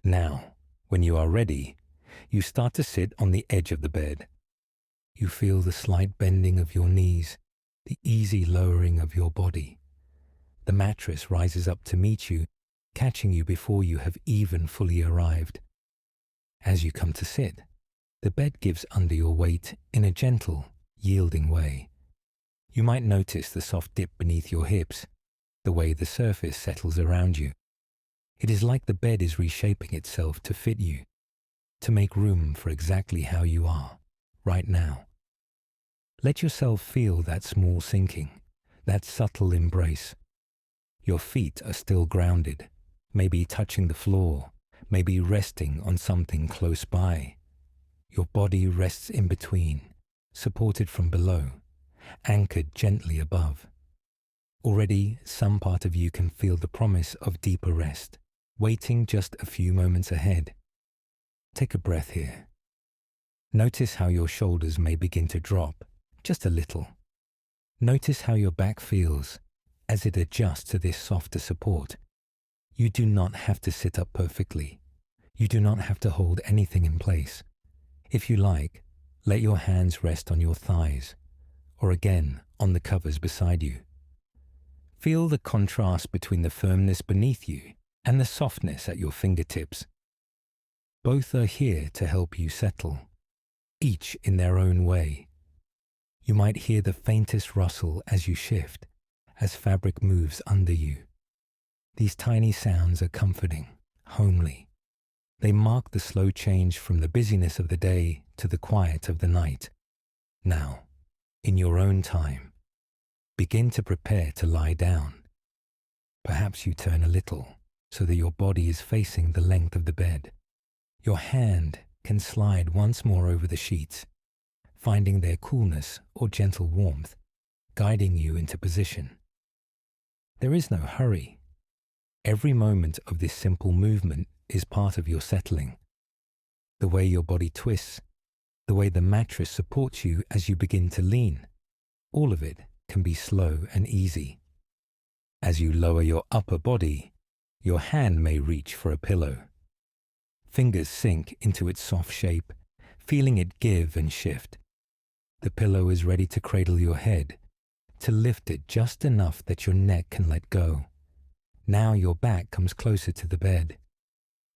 Now, when you are ready, you start to sit on the edge of the bed. You feel the slight bending of your knees, the easy lowering of your body. The mattress rises up to meet you, catching you before you have even fully arrived. As you come to sit, the bed gives under your weight in a gentle, yielding way. You might notice the soft dip beneath your hips, the way the surface settles around you. It is like the bed is reshaping itself to fit you, to make room for exactly how you are, right now. Let yourself feel that small sinking, that subtle embrace. Your feet are still grounded, maybe touching the floor, maybe resting on something close by. Your body rests in between, supported from below, anchored gently above. Already, some part of you can feel the promise of deeper rest, waiting just a few moments ahead. Take a breath here. Notice how your shoulders may begin to drop, just a little. Notice how your back feels as it adjusts to this softer support. You do not have to sit up perfectly. You do not have to hold anything in place. If you like, let your hands rest on your thighs, or again on the covers beside you. Feel the contrast between the firmness beneath you and the softness at your fingertips. Both are here to help you settle, each in their own way. You might hear the faintest rustle as you shift, as fabric moves under you. These tiny sounds are comforting, homely. They mark the slow change from the busyness of the day to the quiet of the night. Now, in your own time, begin to prepare to lie down. Perhaps you turn a little so that your body is facing the length of the bed. Your hand can slide once more over the sheets, finding their coolness or gentle warmth, guiding you into position. There is no hurry. Every moment of this simple movement is part of your settling. The way your body twists, the way the mattress supports you as you begin to lean, all of it can be slow and easy. As you lower your upper body, your hand may reach for a pillow. Fingers sink into its soft shape, feeling it give and shift. The pillow is ready to cradle your head, to lift it just enough that your neck can let go. Now your back comes closer to the bed.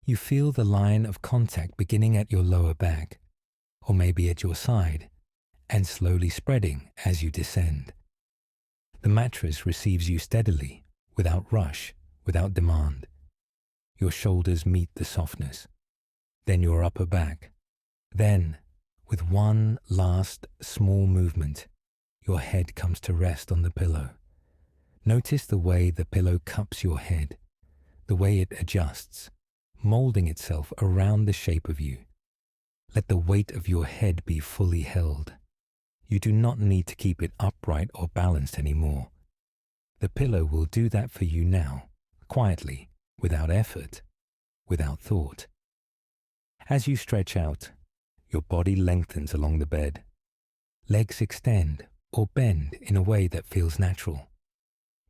You feel the line of contact beginning at your lower back, or maybe at your side, and slowly spreading as you descend. The mattress receives you steadily, without rush, without demand. Your shoulders meet the softness, then your upper back. Then, with one last small movement, your head comes to rest on the pillow. Notice the way the pillow cups your head, the way it adjusts, molding itself around the shape of you. Let the weight of your head be fully held. You do not need to keep it upright or balanced anymore. The pillow will do that for you now, quietly, without effort, without thought. As you stretch out, your body lengthens along the bed. Legs extend or bend in a way that feels natural.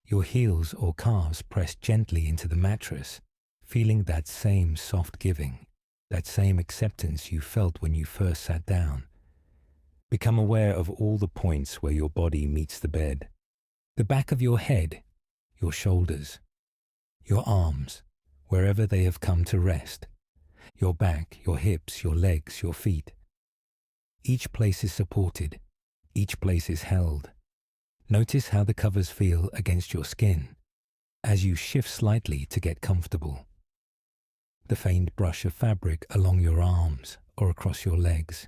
Your heels or calves press gently into the mattress, feeling that same soft giving, that same acceptance you felt when you first sat down. Become aware of all the points where your body meets the bed. The back of your head, your shoulders, your arms, wherever they have come to rest. Your back, your hips, your legs, your feet. Each place is supported. Each place is held. Notice how the covers feel against your skin as you shift slightly to get comfortable. The faint brush of fabric along your arms or across your legs.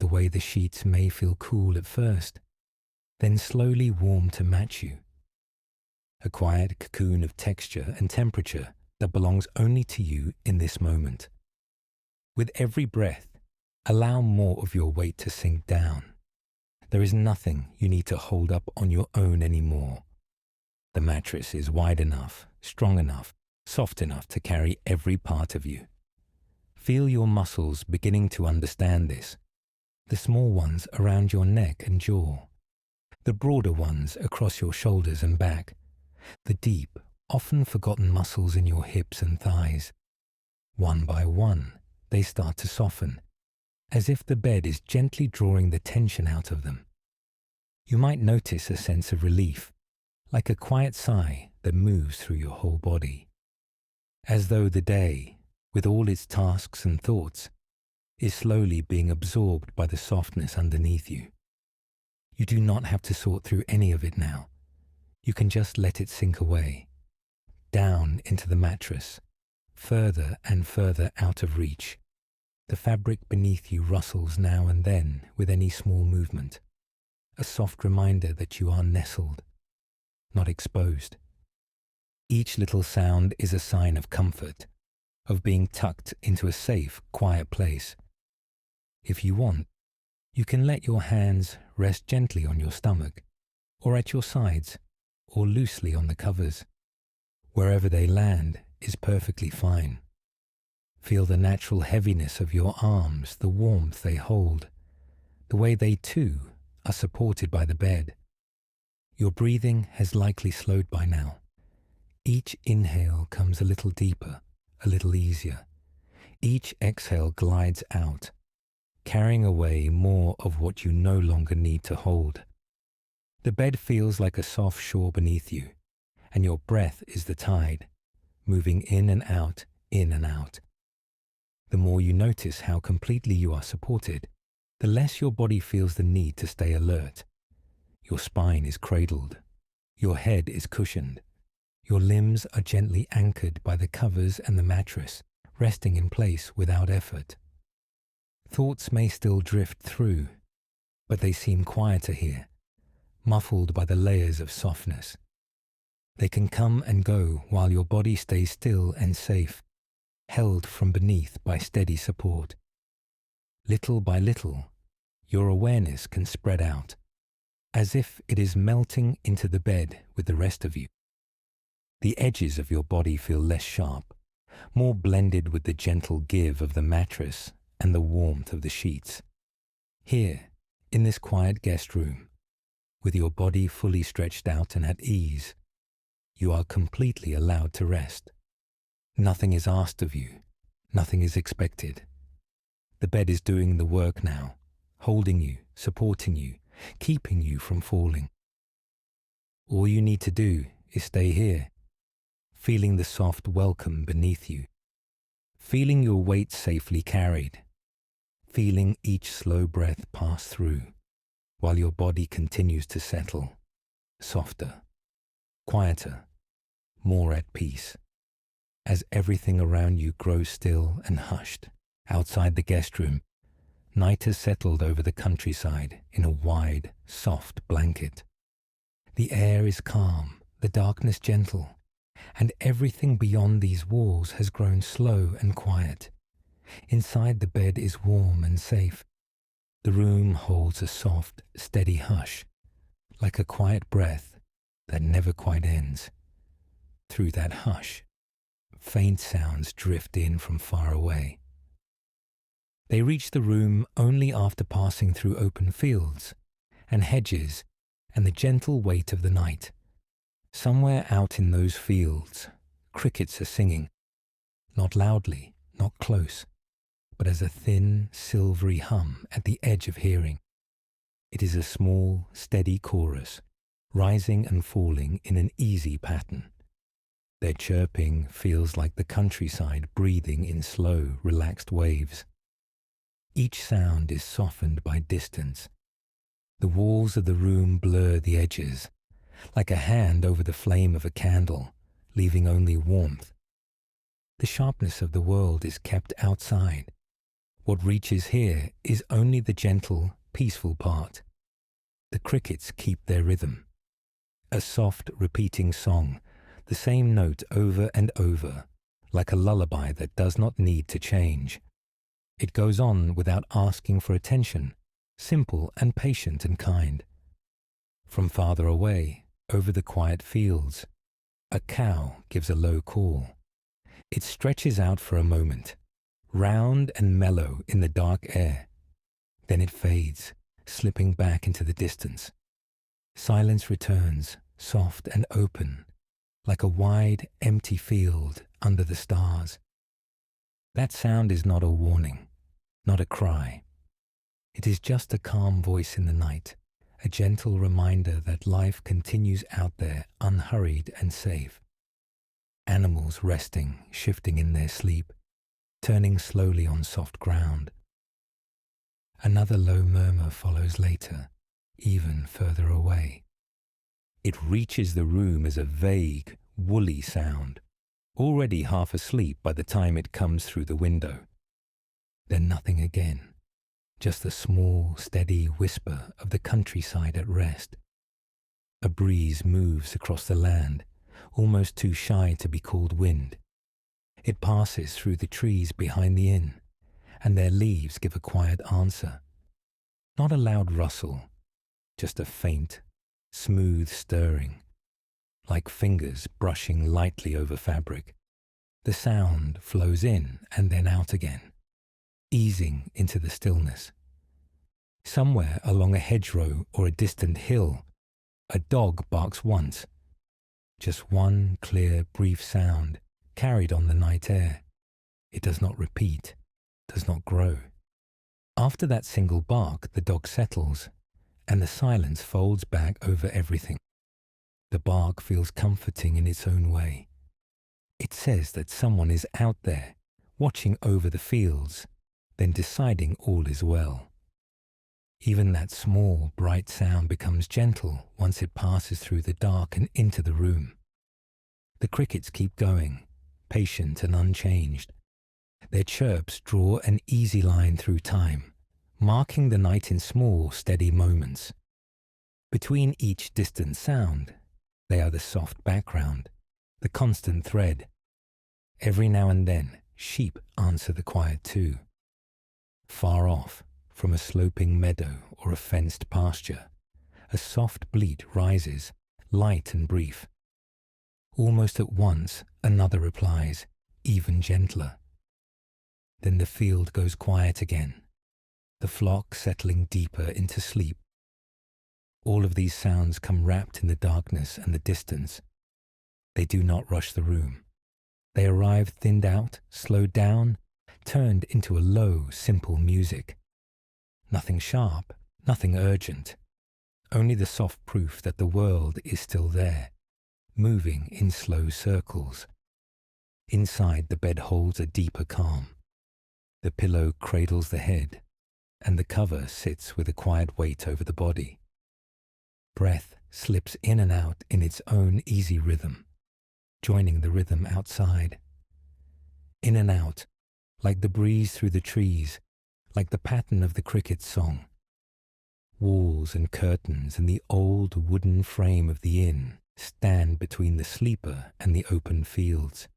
The way the sheets may feel cool at first, then slowly warm to match you. A quiet cocoon of texture and temperature that belongs only to you in this moment. With every breath, allow more of your weight to sink down. There is nothing you need to hold up on your own anymore. The mattress is wide enough, strong enough, soft enough to carry every part of you. Feel your muscles beginning to understand this. The small ones around your neck and jaw. The broader ones across your shoulders and back. The deep, often forgotten muscles in your hips and thighs. One by one, they start to soften, as if the bed is gently drawing the tension out of them. You might notice a sense of relief, like a quiet sigh that moves through your whole body. As though the day, with all its tasks and thoughts, is slowly being absorbed by the softness underneath you. You do not have to sort through any of it now. You can just let it sink away, down into the mattress, further and further out of reach. The fabric beneath you rustles now and then with any small movement, a soft reminder that you are nestled, not exposed. Each little sound is a sign of comfort, of being tucked into a safe, quiet place. If you want, you can let your hands rest gently on your stomach, or at your sides, or loosely on the covers. Wherever they land is perfectly fine. Feel the natural heaviness of your arms, the warmth they hold, the way they too are supported by the bed. Your breathing has likely slowed by now. Each inhale comes a little deeper, a little easier. Each exhale glides out, carrying away more of what you no longer need to hold. The bed feels like a soft shore beneath you, and your breath is the tide, moving in and out, in and out. The more you notice how completely you are supported, the less your body feels the need to stay alert. Your spine is cradled. Your head is cushioned. Your limbs are gently anchored by the covers and the mattress, resting in place without effort. Thoughts may still drift through, but they seem quieter here, muffled by the layers of softness. They can come and go while your body stays still and safe, held from beneath by steady support. Little by little, your awareness can spread out, as if it is melting into the bed with the rest of you. The edges of your body feel less sharp, more blended with the gentle give of the mattress and the warmth of the sheets. Here, in this quiet guest room, with your body fully stretched out and at ease, you are completely allowed to rest. Nothing is asked of you. Nothing is expected. The bed is doing the work now, holding you, supporting you, keeping you from falling. All you need to do is stay here, feeling the soft welcome beneath you, feeling your weight safely carried, feeling each slow breath pass through, while your body continues to settle, softer, quieter, more at peace, as everything around you grows still and hushed. Outside the guest room, night has settled over the countryside in a wide, soft blanket. The air is calm, the darkness gentle, and everything beyond these walls has grown slow and quiet. Inside the bed is warm and safe. The room holds a soft, steady hush, like a quiet breath that never quite ends. Through that hush, faint sounds drift in from far away. They reach the room only after passing through open fields and hedges and the gentle weight of the night. Somewhere out in those fields, crickets are singing, not loudly, not close, but as a thin, silvery hum at the edge of hearing. It is a small, steady chorus, rising and falling in an easy pattern. Their chirping feels like the countryside breathing in slow, relaxed waves. Each sound is softened by distance. The walls of the room blur the edges, like a hand over the flame of a candle, leaving only warmth. The sharpness of the world is kept outside. What reaches here is only the gentle, peaceful part. The crickets keep their rhythm. A soft, repeating song, the same note over and over, like a lullaby that does not need to change. It goes on without asking for attention, simple and patient and kind. From farther away, over the quiet fields, a cow gives a low call. It stretches out for a moment, round and mellow in the dark air. Then it fades, slipping back into the distance. Silence returns, soft and open, like a wide, empty field under the stars. That sound is not a warning, not a cry. It is just a calm voice in the night, a gentle reminder that life continues out there unhurried and safe. Animals resting, shifting in their sleep, turning slowly on soft ground. Another low murmur follows later, even further away. It reaches the room as a vague, woolly sound, already half asleep by the time it comes through the window. Then nothing again, just the small, steady whisper of the countryside at rest. A breeze moves across the land, almost too shy to be called wind. It passes through the trees behind the inn, and their leaves give a quiet answer. Not a loud rustle, just a faint, smooth stirring, like fingers brushing lightly over fabric. The sound flows in and then out again, easing into the stillness. Somewhere along a hedgerow or a distant hill, a dog barks once. Just one clear, brief sound carried on the night air. It does not repeat, does not grow. After that single bark, the dog settles, and the silence folds back over everything. The bark feels comforting in its own way. It says that someone is out there, watching over the fields, then deciding all is well. Even that small, bright sound becomes gentle once it passes through the dark and into the room. The crickets keep going, patient and unchanged. Their chirps draw an easy line through time, marking the night in small, steady moments. Between each distant sound, they are the soft background, the constant thread. Every now and then, sheep answer the quiet too. Far off, from a sloping meadow or a fenced pasture, a soft bleat rises, light and brief. Almost at once, another replies, even gentler. Then the field goes quiet again, the flock settling deeper into sleep. All of these sounds come wrapped in the darkness and the distance. They do not rush the room. They arrive thinned out, slowed down, turned into a low, simple music. Nothing sharp, nothing urgent, only the soft proof that the world is still there, moving in slow circles. Inside, the bed holds a deeper calm. The pillow cradles the head, and the cover sits with a quiet weight over the body. Breath slips in and out in its own easy rhythm, joining the rhythm outside. In and out, like the breeze through the trees, like the pattern of the cricket's song. Walls and curtains and the old wooden frame of the inn stand between the sleeper and the open fields.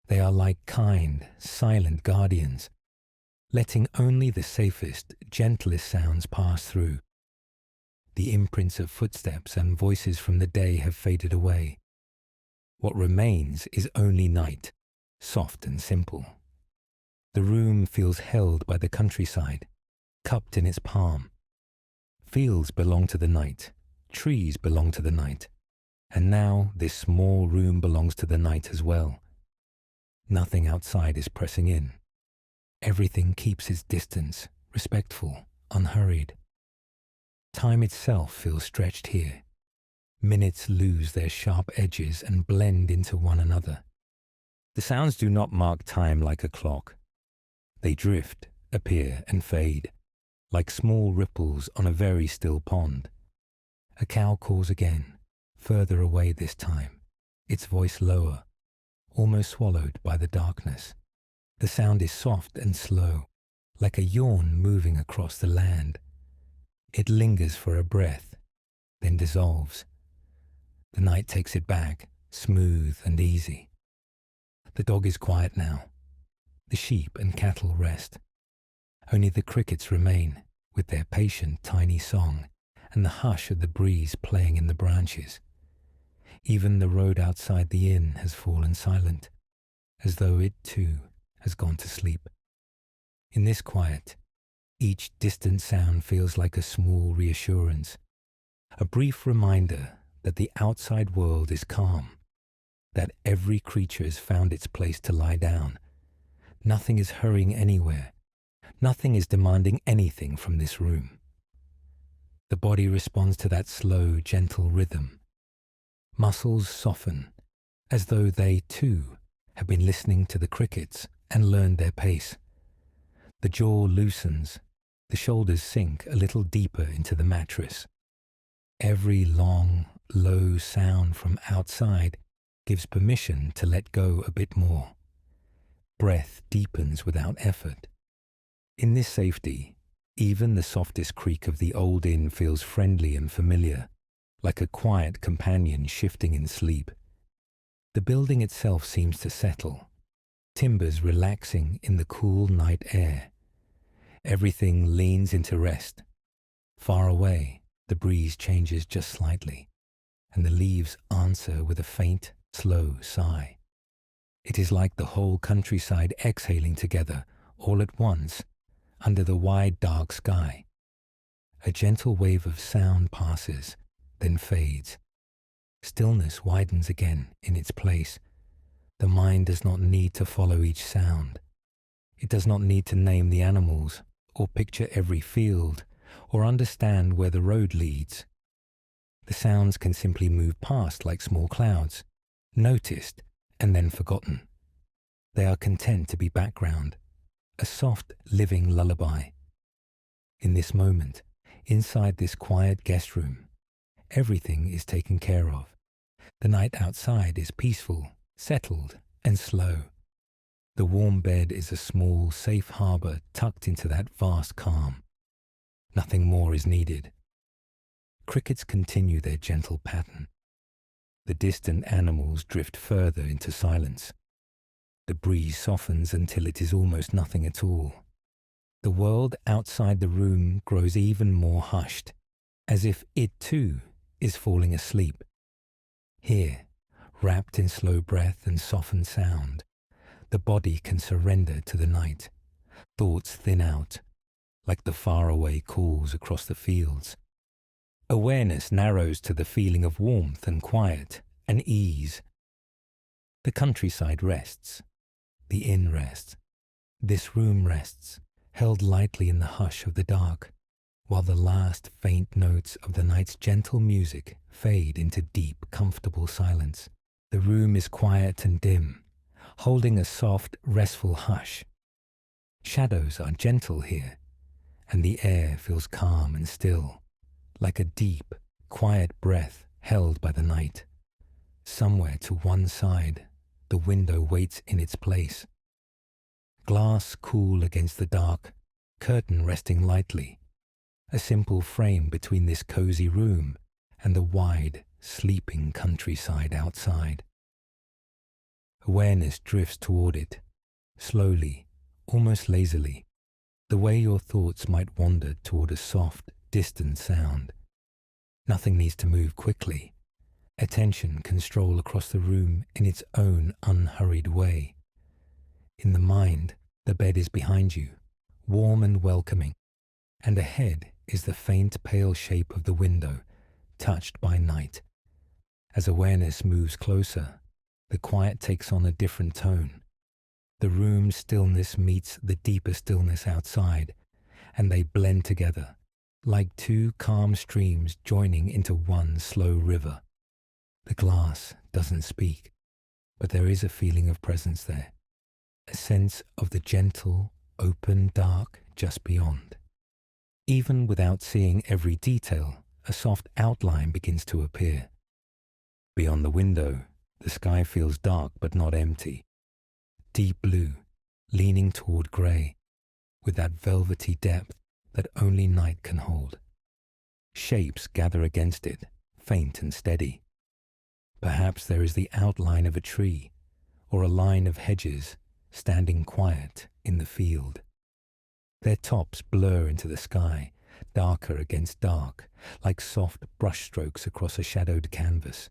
They are like kind, silent guardians, letting only the safest, gentlest sounds pass through. The imprints of footsteps and voices from the day have faded away. What remains is only night, soft and simple. The room feels held by the countryside, cupped in its palm. Fields belong to the night, trees belong to the night, and now this small room belongs to the night as well. Nothing outside is pressing in. Everything keeps its distance, respectful, unhurried. Time itself feels stretched here. Minutes lose their sharp edges and blend into one another. The sounds do not mark time like a clock. They drift, appear, and fade, like small ripples on a very still pond. A cow calls again, further away this time, its voice lower, almost swallowed by the darkness. The sound is soft and slow, like a yawn moving across the land. It lingers for a breath, then dissolves. The night takes it back, smooth and easy. The dog is quiet now. The sheep and cattle rest. Only the crickets remain, with their patient tiny song and the hush of the breeze playing in the branches. Even the road outside the inn has fallen silent, as though it too has gone to sleep. In this quiet, each distant sound feels like a small reassurance, a brief reminder that the outside world is calm, that every creature has found its place to lie down. Nothing is hurrying anywhere. Nothing is demanding anything from this room. The body responds to that slow, gentle rhythm. Muscles soften, as though they, too, have been listening to the crickets and learned their pace. The jaw loosens, the shoulders sink a little deeper into the mattress. Every long, low sound from outside gives permission to let go a bit more. Breath deepens without effort. In this safety, even the softest creak of the old inn feels friendly and familiar, like a quiet companion shifting in sleep, The building itself seems to settle, timbers relaxing in the cool night air. Everything leans into rest. Far away, the breeze changes just slightly, and the leaves answer with a faint, slow sigh. It is like the whole countryside exhaling together, all at once, under the wide dark sky. A gentle wave of sound passes, then fades. Stillness widens again in its place. The mind does not need to follow each sound. It does not need to name the animals, or picture every field, or understand where the road leads. The sounds can simply move past like small clouds, noticed and then forgotten. They are content to be background, a soft, living lullaby. In this moment, inside this quiet guest room, everything is taken care of. The night outside is peaceful, settled, and slow. The warm bed is a small, safe harbor tucked into that vast calm. Nothing more is needed. Crickets continue their gentle pattern. The distant animals drift further into silence. The breeze softens until it is almost nothing at all. The world outside the room grows even more hushed, as if it too is falling asleep. Here, wrapped in slow breath and softened sound, the body can surrender to the night. Thoughts thin out, like the faraway calls across the fields. Awareness narrows to the feeling of warmth and quiet and ease. The countryside rests. The inn rests. This room rests, held lightly in the hush of the dark, while the last faint notes of the night's gentle music fade into deep, comfortable silence. The room is quiet and dim, holding a soft, restful hush. Shadows are gentle here, and the air feels calm and still, like a deep, quiet breath held by the night. Somewhere to one side, the window waits in its place. Glass cool against the dark, curtain resting lightly. A simple frame between this cozy room and the wide, sleeping countryside outside. Awareness drifts toward it, slowly, almost lazily, the way your thoughts might wander toward a soft, distant sound. Nothing needs to move quickly. Attention can stroll across the room in its own unhurried way. In the mind, the bed is behind you, warm and welcoming, and ahead is the faint pale shape of the window, touched by night. As awareness moves closer, the quiet takes on a different tone. The room's stillness meets the deeper stillness outside, and they blend together, like two calm streams joining into one slow river. The glass doesn't speak, but there is a feeling of presence there, a sense of the gentle, open dark just beyond. Even without seeing every detail, a soft outline begins to appear. Beyond the window, the sky feels dark but not empty. Deep blue, leaning toward grey, with that velvety depth that only night can hold. Shapes gather against it, faint and steady. Perhaps there is the outline of a tree, or a line of hedges standing quiet in the field. Their tops blur into the sky, darker against dark, like soft brushstrokes across a shadowed canvas.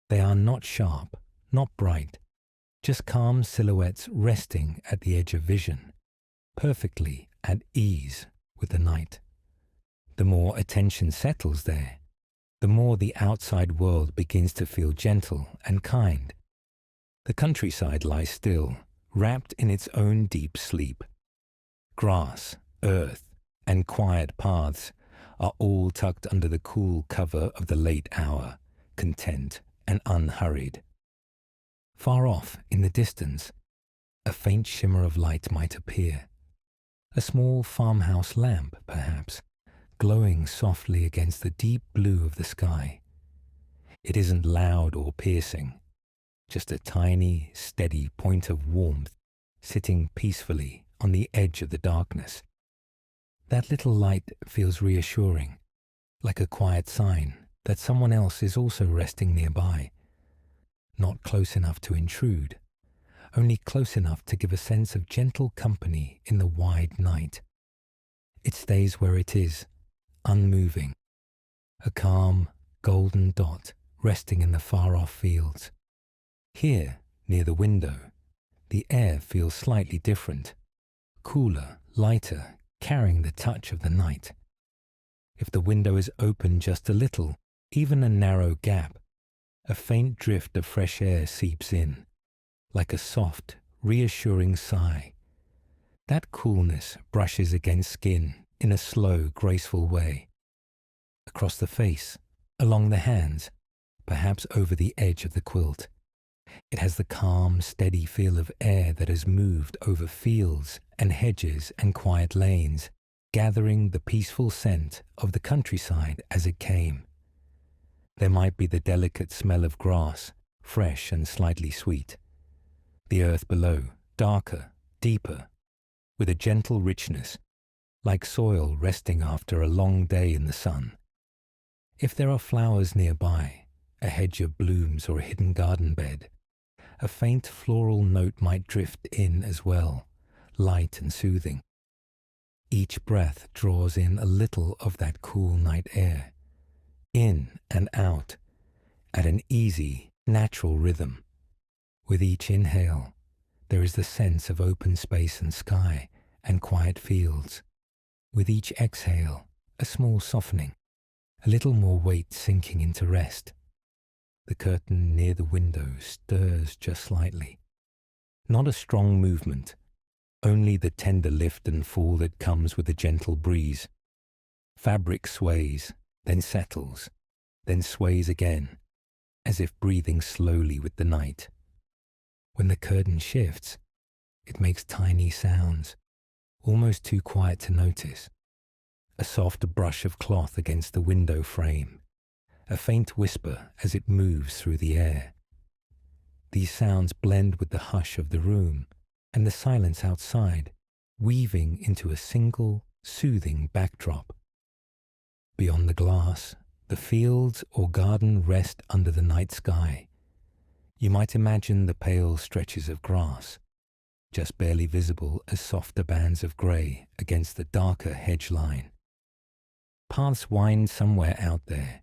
They are not sharp, not bright, just calm silhouettes resting at the edge of vision, perfectly at ease with the night. The more attention settles there, the more the outside world begins to feel gentle and kind. The countryside lies still, wrapped in its own deep sleep. Grass, earth, and quiet paths are all tucked under the cool cover of the late hour, content and unhurried. Far off, in the distance, a faint shimmer of light might appear. A small farmhouse lamp, perhaps, glowing softly against the deep blue of the sky. It isn't loud or piercing, just a tiny, steady point of warmth sitting peacefully on the edge of the darkness. That little light feels reassuring, like a quiet sign that someone else is also resting nearby. not close enough to intrude, only close enough to give a sense of gentle company in the wide night. It stays where it is, unmoving, a calm, golden dot resting in the far-off fields. Here, near the window, the air feels slightly different, cooler, lighter, carrying the touch of the night. If the window is open just a little, even a narrow gap, a faint drift of fresh air seeps in, like a soft, reassuring sigh. That coolness brushes against skin in a slow, graceful way. Across the face, along the hands, perhaps over the edge of the quilt. It has the calm, steady feel of air that has moved over fields and hedges and quiet lanes, gathering the peaceful scent of the countryside as it came. There might be the delicate smell of grass, fresh and slightly sweet. The earth below, darker, deeper, with a gentle richness, like soil resting after a long day in the sun. If there are flowers nearby, a hedge of blooms or a hidden garden bed, a faint floral note might drift in as well, light and soothing. Each breath draws in a little of that cool night air, in and out, at an easy, natural rhythm. With each inhale, there is the sense of open space and sky and quiet fields. With each exhale, a small softening, a little more weight sinking into rest. The curtain near the window stirs just slightly. Not a strong movement, only the tender lift and fall that comes with a gentle breeze. Fabric sways, then settles, then sways again, as if breathing slowly with the night. When the curtain shifts, it makes tiny sounds, almost too quiet to notice. A soft brush of cloth against the window frame, a faint whisper as it moves through the air. These sounds blend with the hush of the room and the silence outside, weaving into a single, soothing backdrop. Beyond the glass, the fields or garden rest under the night sky. You might imagine the pale stretches of grass, just barely visible as softer bands of grey against the darker hedge line. Paths wind somewhere out there,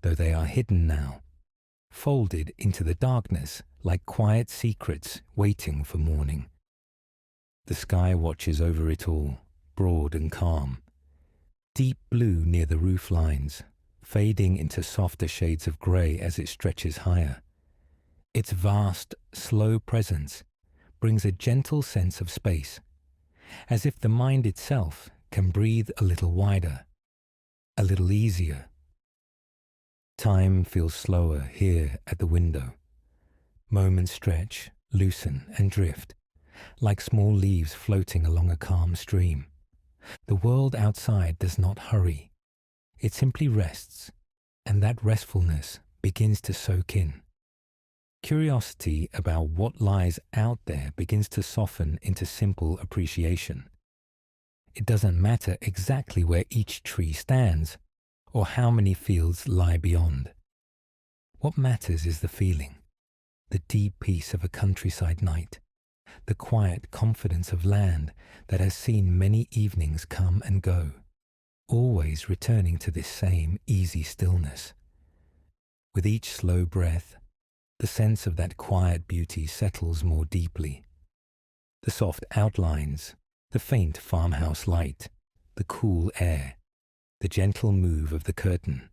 though they are hidden now, folded into the darkness like quiet secrets waiting for morning. The sky watches over it all, broad and calm, deep blue near the roof lines, fading into softer shades of grey as it stretches higher. Its vast, slow presence brings a gentle sense of space, as if the mind itself can breathe a little wider, a little easier. Time feels slower here at the window. Moments stretch, loosen and drift, like small leaves floating along a calm stream. The world outside does not hurry. It simply rests, and that restfulness begins to soak in. Curiosity about what lies out there begins to soften into simple appreciation. It doesn't matter exactly where each tree stands, or how many fields lie beyond. What matters is the feeling, the deep peace of a countryside night, the quiet confidence of land that has seen many evenings come and go, always returning to this same easy stillness. With each slow breath, the sense of that quiet beauty settles more deeply. The soft outlines, the faint farmhouse light, the cool air, the gentle move of the curtain.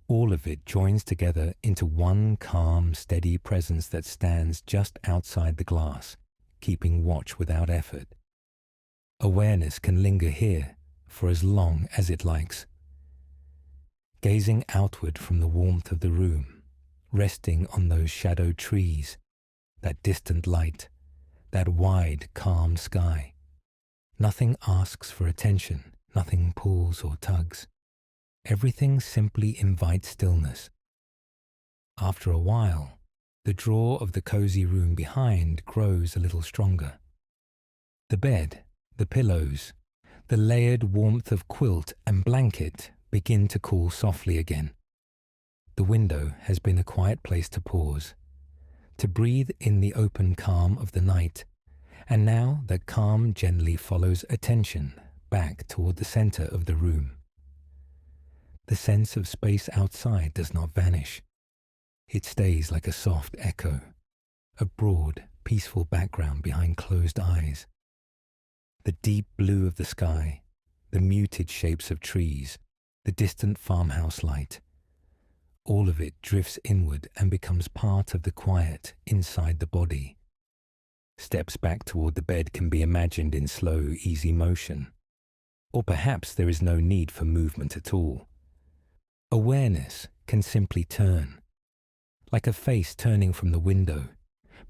All of it joins together into one calm, steady presence that stands just outside the glass, keeping watch without effort. Awareness can linger here for as long as it likes. Gazing outward from the warmth of the room, resting on those shadowed trees, that distant light, that wide, calm sky. Nothing asks for attention, nothing pulls or tugs. Everything simply invites stillness. After a while, the draw of the cozy room behind grows a little stronger. The bed, the pillows, the layered warmth of quilt and blanket begin to cool softly again. The window has been a quiet place to pause, to breathe in the open calm of the night, and now that calm gently follows attention back toward the center of the room. The sense of space outside does not vanish. It stays like a soft echo, a broad, peaceful background behind closed eyes. The deep blue of the sky, the muted shapes of trees, the distant farmhouse light, all of it drifts inward and becomes part of the quiet inside the body. Steps back toward the bed can be imagined in slow, easy motion. Or perhaps there is no need for movement at all. Awareness can simply turn, like a face turning from the window,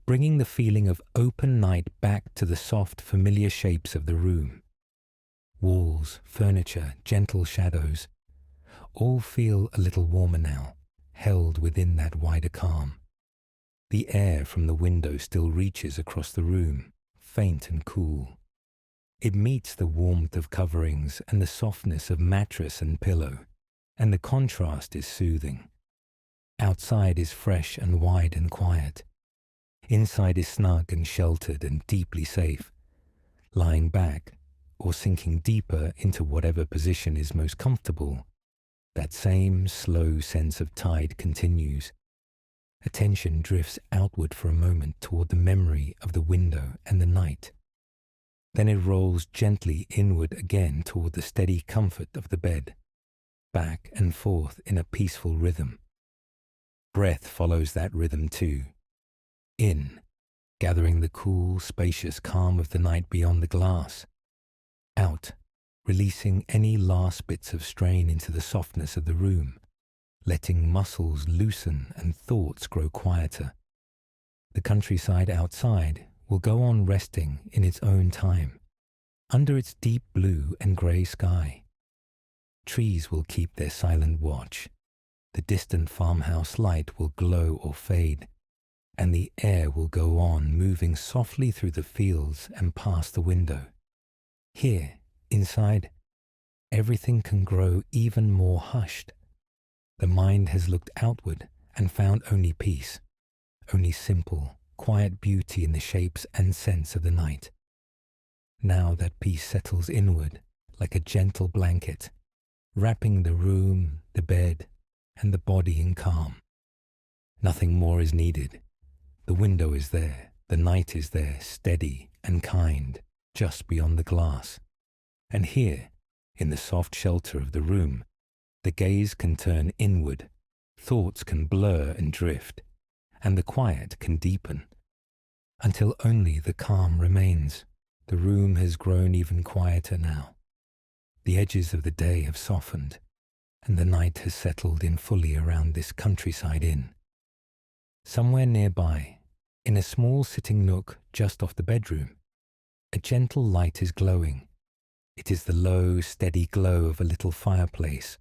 bringing the feeling of open night back to the soft, familiar shapes of the room. Walls, furniture, gentle shadows, all feel a little warmer now, held within that wider calm. The air from the window still reaches across the room, faint and cool. It meets the warmth of coverings and the softness of mattress and pillow, and the contrast is soothing. Outside is fresh and wide and quiet. Inside is snug and sheltered and deeply safe. Lying back, or sinking deeper into whatever position is most comfortable, that same slow sense of tide continues. Attention drifts outward for a moment toward the memory of the window and the night. Then it rolls gently inward again toward the steady comfort of the bed, back and forth in a peaceful rhythm. Breath follows that rhythm too. In, gathering the cool, spacious calm of the night beyond the glass. Out, releasing any last bits of strain into the softness of the room, letting muscles loosen and thoughts grow quieter. The countryside outside will go on resting in its own time, under its deep blue and grey sky. Trees will keep their silent watch. The distant farmhouse light will glow or fade, and the air will go on moving softly through the fields and past the window. Here, inside, everything can grow even more hushed. The mind has looked outward and found only peace, only simple, quiet beauty in the shapes and scents of the night. Now that peace settles inward like a gentle blanket, wrapping the room, the bed, and the body in calm. Nothing more is needed. The window is there, the night is there, steady and kind, just beyond the glass. And here, in the soft shelter of the room, the gaze can turn inward, thoughts can blur and drift, and the quiet can deepen, until only the calm remains. The room has grown even quieter now. The edges of the day have softened, and the night has settled in fully around this countryside inn. Somewhere nearby, in a small sitting nook just off the bedroom, a gentle light is glowing. It is the low, steady glow of a little fireplace,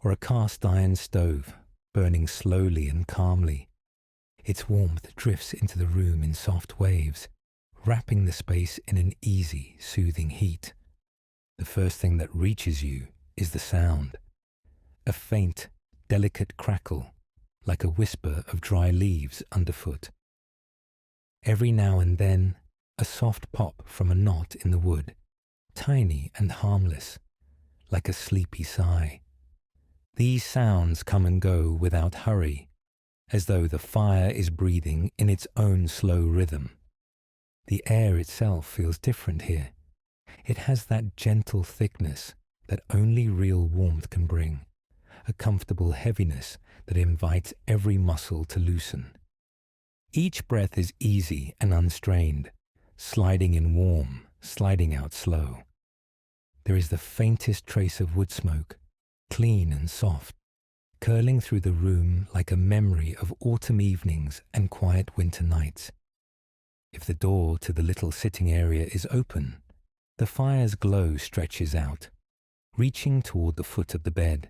or a cast-iron stove, burning slowly and calmly. Its warmth drifts into the room in soft waves, wrapping the space in an easy, soothing heat. The first thing that reaches you is the sound. A faint, delicate crackle, like a whisper of dry leaves underfoot. Every now and then, a soft pop from a knot in the wood, tiny and harmless, like a sleepy sigh. These sounds come and go without hurry, as though the fire is breathing in its own slow rhythm. The air itself feels different here. It has that gentle thickness that only real warmth can bring, a comfortable heaviness that invites every muscle to loosen. Each breath is easy and unstrained, sliding in warm, sliding out slow. There is the faintest trace of wood smoke, clean and soft, curling through the room like a memory of autumn evenings and quiet winter nights. If the door to the little sitting area is open, the fire's glow stretches out, reaching toward the foot of the bed.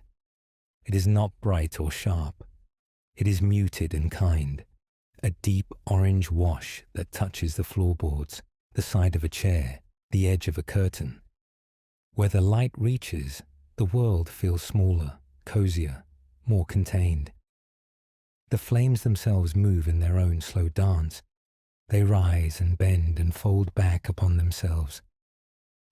It is not bright or sharp. It is muted and kind, a deep orange wash that touches the floorboards, the side of a chair, the edge of a curtain. Where the light reaches, the world feels smaller, cozier, more contained. The flames themselves move in their own slow dance. They rise and bend and fold back upon themselves.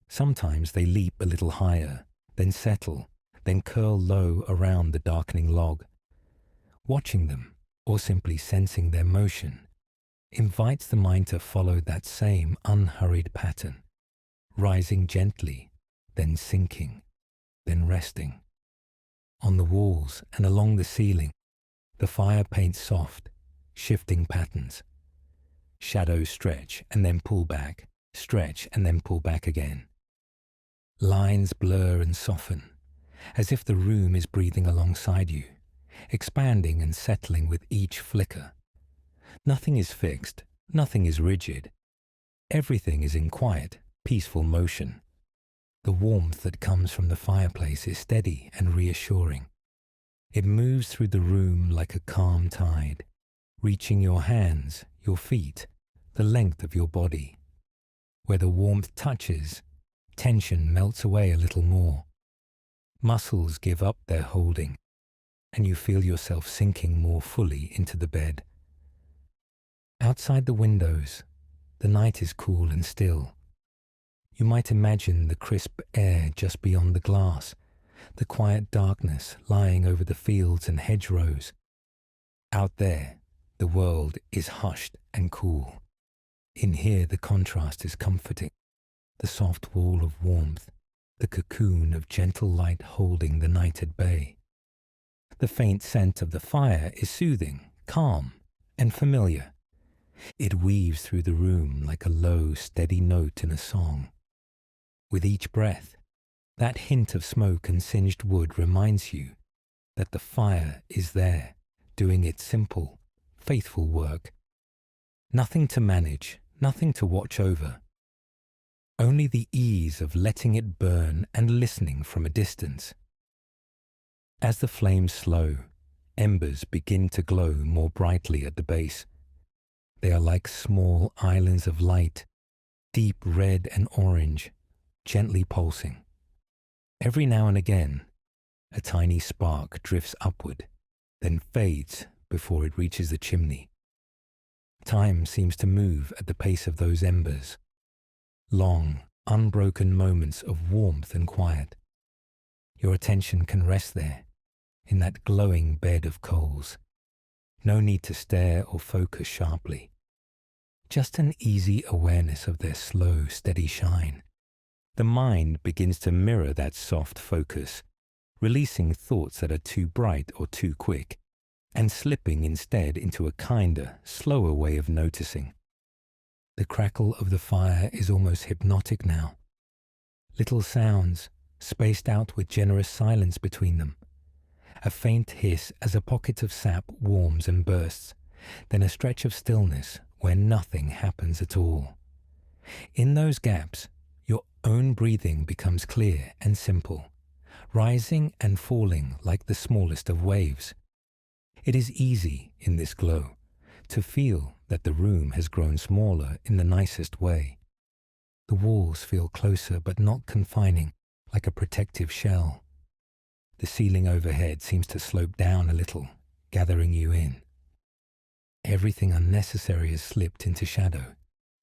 Sometimes they leap a little higher, then settle, then curl low around the darkening log. Watching them, or simply sensing their motion, invites the mind to follow that same unhurried pattern, rising gently, then sinking, then resting. On the walls and along the ceiling, the fire paints soft, shifting patterns. Shadows stretch and then pull back, stretch and then pull back again. Lines blur and soften, as if the room is breathing alongside you, expanding and settling with each flicker. Nothing is fixed, nothing is rigid. Everything is in quiet, peaceful motion. The warmth that comes from the fireplace is steady and reassuring. It moves through the room like a calm tide, reaching your hands, your feet, the length of your body. Where the warmth touches, tension melts away a little more. Muscles give up their holding, and you feel yourself sinking more fully into the bed. Outside the windows, the night is cool and still. You might imagine the crisp air just beyond the glass, the quiet darkness lying over the fields and hedgerows. Out there, the world is hushed and cool. In here, the contrast is comforting. The soft wall of warmth, the cocoon of gentle light holding the night at bay. The faint scent of the fire is soothing, calm, and familiar. It weaves through the room like a low, steady note in a song. With each breath, that hint of smoke and singed wood reminds you that the fire is there, doing its simple, faithful work. Nothing to manage, nothing to watch over. Only the ease of letting it burn and listening from a distance. As the flames slow, embers begin to glow more brightly at the base. They are like small islands of light, deep red and orange, gently pulsing. Every now and again, a tiny spark drifts upward, then fades before it reaches the chimney. Time seems to move at the pace of those embers. Long, unbroken moments of warmth and quiet. Your attention can rest there, in that glowing bed of coals. No need to stare or focus sharply. Just an easy awareness of their slow, steady shine. The mind begins to mirror that soft focus, releasing thoughts that are too bright or too quick, and slipping instead into a kinder, slower way of noticing. The crackle of the fire is almost hypnotic now. Little sounds, spaced out with generous silence between them. A faint hiss as a pocket of sap warms and bursts, then a stretch of stillness where nothing happens at all. In those gaps, your own breathing becomes clear and simple, rising and falling like the smallest of waves. It is easy, in this glow, to feel that the room has grown smaller in the nicest way. The walls feel closer but not confining, like a protective shell. The ceiling overhead seems to slope down a little, gathering you in. Everything unnecessary has slipped into shadow,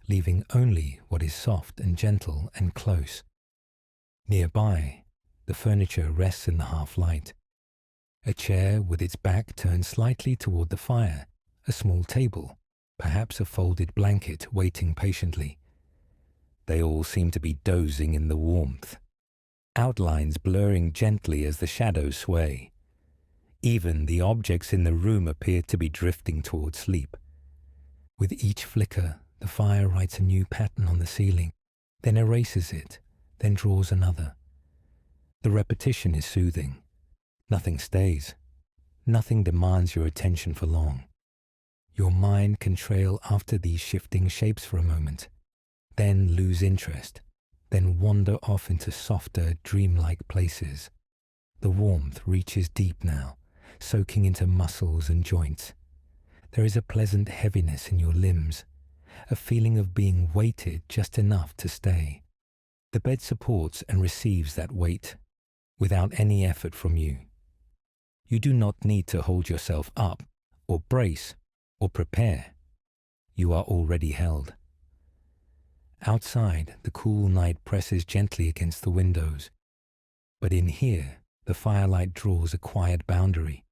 leaving only what is soft and gentle and close. Nearby, the furniture rests in the half-light. A chair with its back turned slightly toward the fire, a small table, perhaps a folded blanket waiting patiently. They all seem to be dozing in the warmth, outlines blurring gently as the shadows sway. Even the objects in the room appear to be drifting toward sleep. With each flicker, the fire writes a new pattern on the ceiling, then erases it, then draws another. The repetition is soothing. Nothing stays. Nothing demands your attention for long. Your mind can trail after these shifting shapes for a moment, then lose interest, then wander off into softer, dreamlike places. The warmth reaches deep now, soaking into muscles and joints. There is a pleasant heaviness in your limbs, a feeling of being weighted just enough to stay. The bed supports and receives that weight, without any effort from you. You do not need to hold yourself up or brace or prepare. You are already held. Outside, the cool night presses gently against the windows, but in here, the firelight draws a quiet boundary.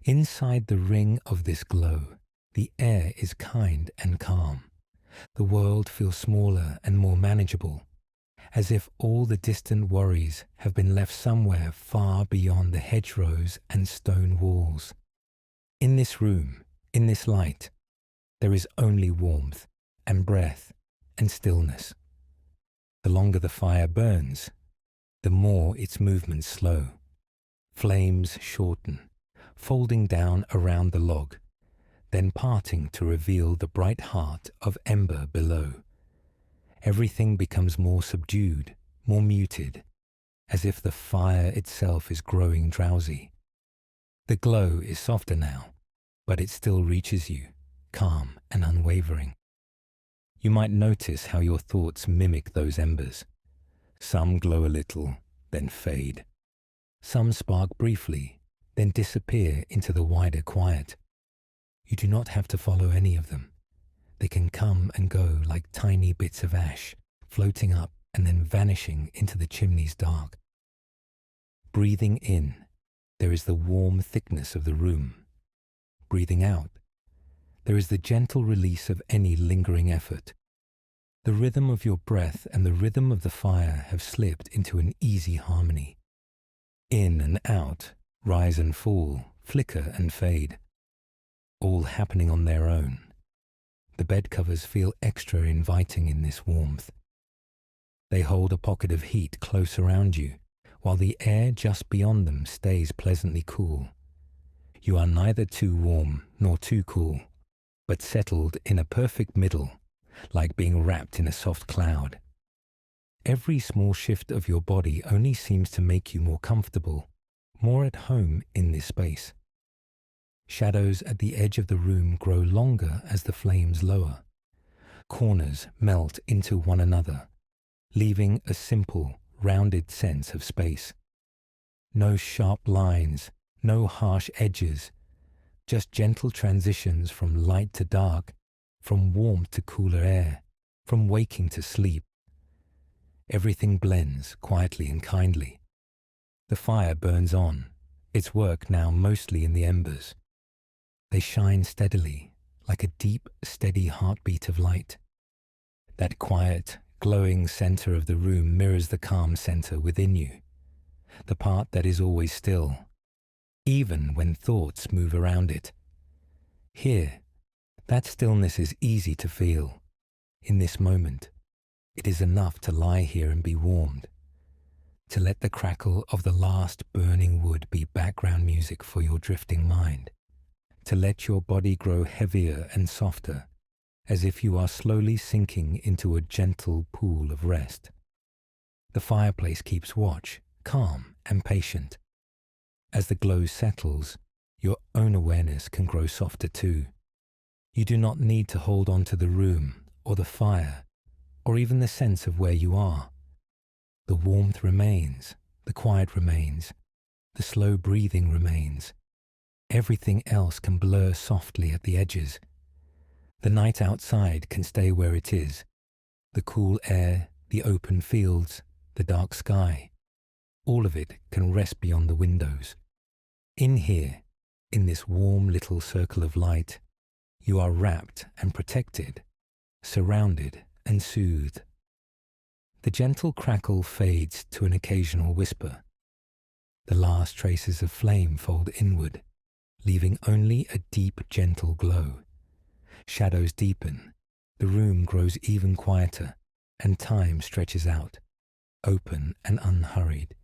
Inside the ring of this glow, the air is kind and calm. The world feels smaller and more manageable, as if all the distant worries have been left somewhere far beyond the hedgerows and stone walls. In this room, in this light, there is only warmth and breath and stillness. The longer the fire burns, the more its movements slow. Flames shorten, folding down around the log, then parting to reveal the bright heart of ember below. Everything becomes more subdued, more muted, as if the fire itself is growing drowsy. The glow is softer now, but it still reaches you, calm and unwavering. You might notice how your thoughts mimic those embers. Some glow a little, then fade. Some spark briefly, then disappear into the wider quiet. You do not have to follow any of them. They can come and go like tiny bits of ash, floating up and then vanishing into the chimney's dark. Breathing in, there is the warm thickness of the room. Breathing out, there is the gentle release of any lingering effort. The rhythm of your breath and the rhythm of the fire have slipped into an easy harmony. In and out, rise and fall, flicker and fade, all happening on their own. The bed covers feel extra inviting in this warmth. They hold a pocket of heat close around you, while the air just beyond them stays pleasantly cool. You are neither too warm nor too cool, but settled in a perfect middle, like being wrapped in a soft cloud. Every small shift of your body only seems to make you more comfortable, more at home in this space. Shadows at the edge of the room grow longer as the flames lower. Corners melt into one another, leaving a simple, rounded sense of space. No sharp lines, no harsh edges, just gentle transitions from light to dark, from warmth to cooler air, from waking to sleep. Everything blends quietly and kindly. The fire burns on, its work now mostly in the embers. They shine steadily, like a deep, steady heartbeat of light. That quiet, glowing center of the room mirrors the calm center within you, the part that is always still, even when thoughts move around it. Here, that stillness is easy to feel. In this moment, it is enough to lie here and be warmed, to let the crackle of the last burning wood be background music for your drifting mind, to let your body grow heavier and softer, as if you are slowly sinking into a gentle pool of rest. The fireplace keeps watch, calm and patient. As the glow settles, your own awareness can grow softer too. You do not need to hold on to the room or the fire or even the sense of where you are. The warmth remains, the quiet remains, the slow breathing remains. Everything else can blur softly at the edges. The night outside can stay where it is. The cool air, the open fields, the dark sky, all of it can rest beyond the windows. In here, in this warm little circle of light, you are wrapped and protected, surrounded and soothed. The gentle crackle fades to an occasional whisper. The last traces of flame fold inward, leaving only a deep, gentle glow. Shadows deepen, the room grows even quieter, and time stretches out, open and unhurried.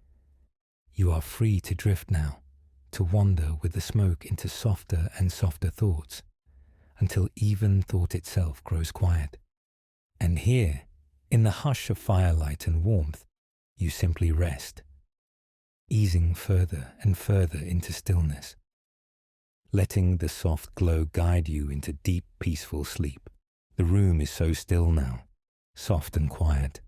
You are free to drift now, to wander with the smoke into softer and softer thoughts, until even thought itself grows quiet. And here, in the hush of firelight and warmth, you simply rest, easing further and further into stillness, letting the soft glow guide you into deep, peaceful sleep. The room is so still now, soft and quiet.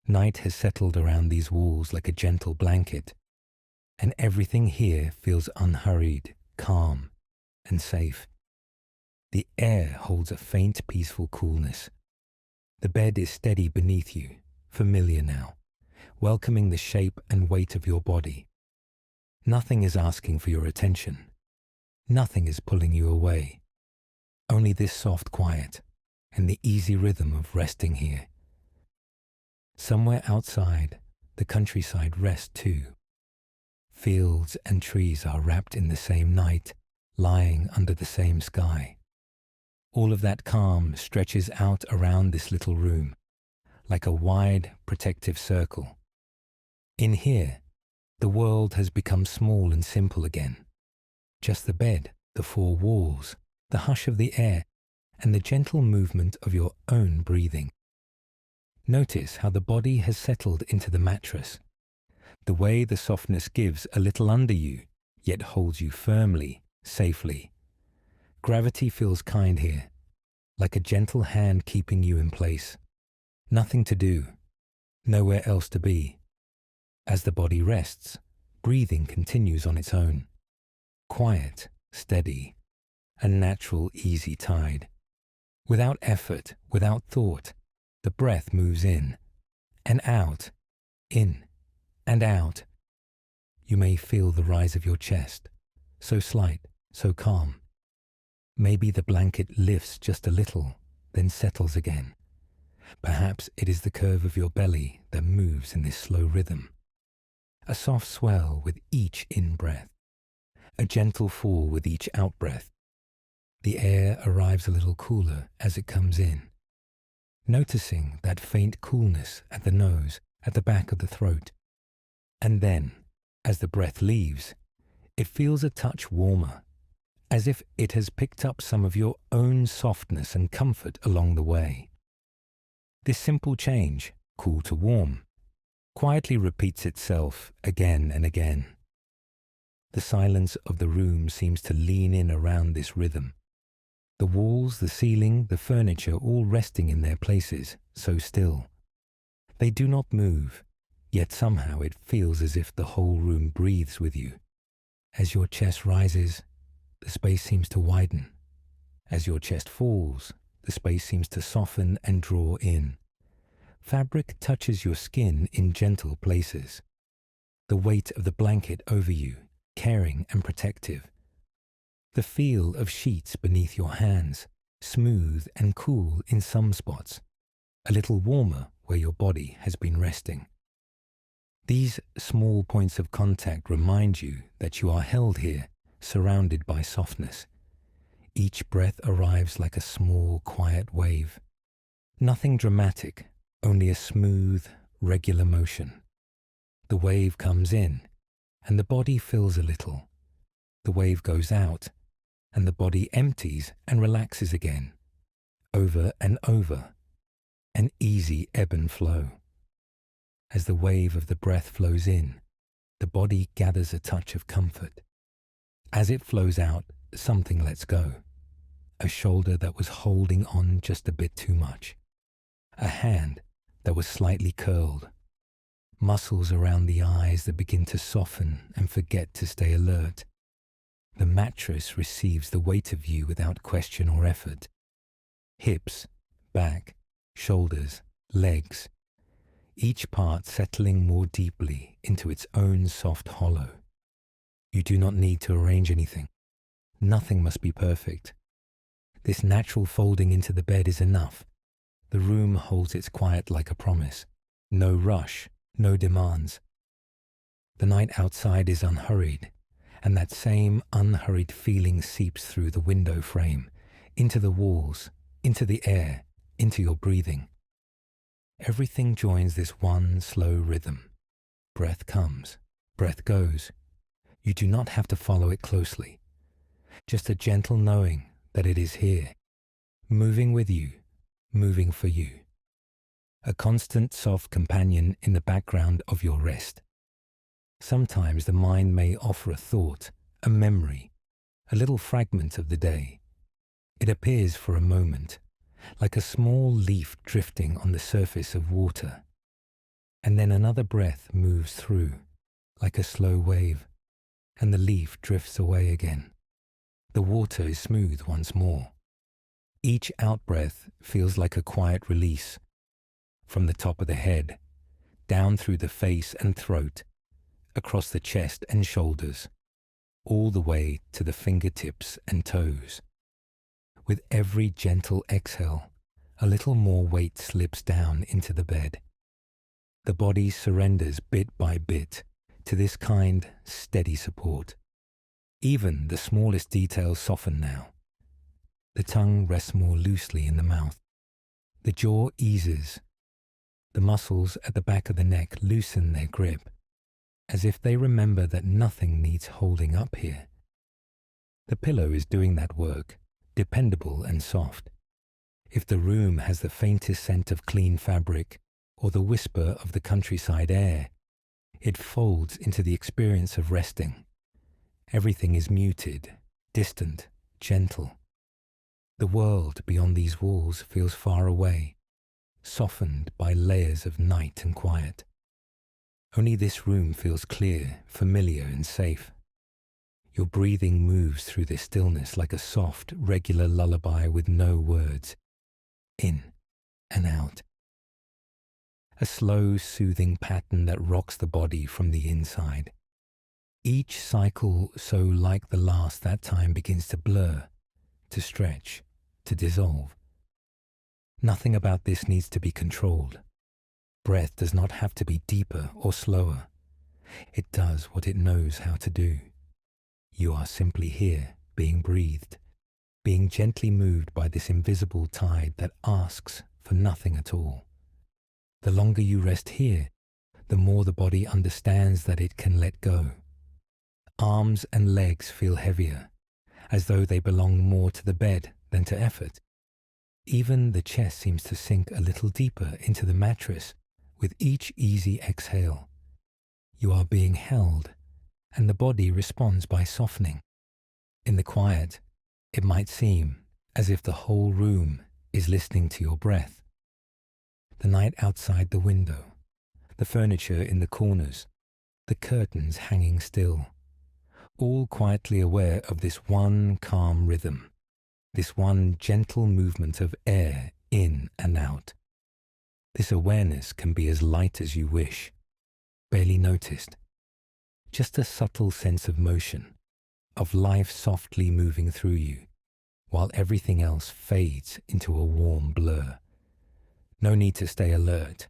Night has settled around these walls like a gentle blanket, and everything here feels unhurried, calm, and safe. The air holds a faint, peaceful coolness. The bed is steady beneath you, familiar now, welcoming the shape and weight of your body. Nothing is asking for your attention. Nothing is pulling you away. Only this soft quiet and the easy rhythm of resting here. Somewhere outside, the countryside rests too. Fields and trees are wrapped in the same night, lying under the same sky. All of that calm stretches out around this little room, like a wide, protective circle. In here, the world has become small and simple again. Just the bed, the four walls, the hush of the air, and the gentle movement of your own breathing. Notice how the body has settled into the mattress, the way the softness gives a little under you, yet holds you firmly, safely. Gravity feels kind here, like a gentle hand keeping you in place. Nothing to do, nowhere else to be. As the body rests, breathing continues on its own. Quiet, steady, a natural, easy tide. Without effort, without thought, the breath moves in and out, in and out. You may feel the rise of your chest, so slight, so calm. Maybe the blanket lifts just a little, then settles again. Perhaps it is the curve of your belly that moves in this slow rhythm. A soft swell with each in-breath, a gentle fall with each out-breath. The air arrives a little cooler as it comes in, noticing that faint coolness at the nose, at the back of the throat. And then, as the breath leaves, it feels a touch warmer, as if it has picked up some of your own softness and comfort along the way. This simple change, cool to warm, quietly repeats itself again and again. The silence of the room seems to lean in around this rhythm. The walls, the ceiling, the furniture all resting in their places, so still. They do not move, yet somehow it feels as if the whole room breathes with you. As your chest rises, the space seems to widen. As your chest falls, the space seems to soften and draw in. Fabric touches your skin in gentle places. The weight of the blanket over you, caring and protective. The feel of sheets beneath your hands, smooth and cool in some spots, a little warmer where your body has been resting. These small points of contact remind you that you are held here, surrounded by softness. Each breath arrives like a small, quiet wave. Nothing dramatic, only a smooth, regular motion. The wave comes in, and the body fills a little. The wave goes out, and the body empties and relaxes again, over and over, an easy ebb and flow. As the wave of the breath flows in, the body gathers a touch of comfort. As it flows out, something lets go. A shoulder that was holding on just a bit too much. A hand that was slightly curled. Muscles around the eyes that begin to soften and forget to stay alert. The mattress receives the weight of you without question or effort. Hips, back, shoulders, legs, each part settling more deeply into its own soft hollow. You do not need to arrange anything. Nothing must be perfect. This natural folding into the bed is enough. The room holds its quiet like a promise. No rush, no demands. The night outside is unhurried, and that same unhurried feeling seeps through the window frame, into the walls, into the air, into your breathing. Everything joins this one slow rhythm. Breath comes, breath goes. You do not have to follow it closely. Just a gentle knowing that it is here, moving with you, moving for you. A constant soft companion in the background of your rest. Sometimes the mind may offer a thought, a memory, a little fragment of the day. It appears for a moment, like a small leaf drifting on the surface of water. And then another breath moves through, like a slow wave, and the leaf drifts away again. The water is smooth once more. Each out-breath feels like a quiet release, from the top of the head, down through the face and throat, across the chest and shoulders, all the way to the fingertips and toes. With every gentle exhale, a little more weight slips down into the bed. The body surrenders bit by bit to this kind, steady support. Even the smallest details soften now. The tongue rests more loosely in the mouth. The jaw eases. The muscles at the back of the neck loosen their grip, as if they remember that nothing needs holding up here. The pillow is doing that work, dependable and soft. If the room has the faintest scent of clean fabric or the whisper of the countryside air, it folds into the experience of resting. Everything is muted, distant, gentle. The world beyond these walls feels far away, softened by layers of night and quiet. Only this room feels clear, familiar, and safe. Your breathing moves through this stillness like a soft, regular lullaby with no words. In and out. A slow, soothing pattern that rocks the body from the inside. Each cycle, so like the last, that time begins to blur, to stretch, to dissolve. Nothing about this needs to be controlled. Breath does not have to be deeper or slower. It does what it knows how to do. You are simply here, being breathed, being gently moved by this invisible tide that asks for nothing at all. The longer you rest here, the more the body understands that it can let go. Arms and legs feel heavier, as though they belong more to the bed than to effort. Even the chest seems to sink a little deeper into the mattress with each easy exhale. You are being held, and the body responds by softening. In the quiet, it might seem as if the whole room is listening to your breath. The night outside the window, the furniture in the corners, the curtains hanging still, all quietly aware of this one calm rhythm, this one gentle movement of air in and out. This awareness can be as light as you wish, barely noticed. Just a subtle sense of motion, of life softly moving through you, while everything else fades into a warm blur. No need to stay alert.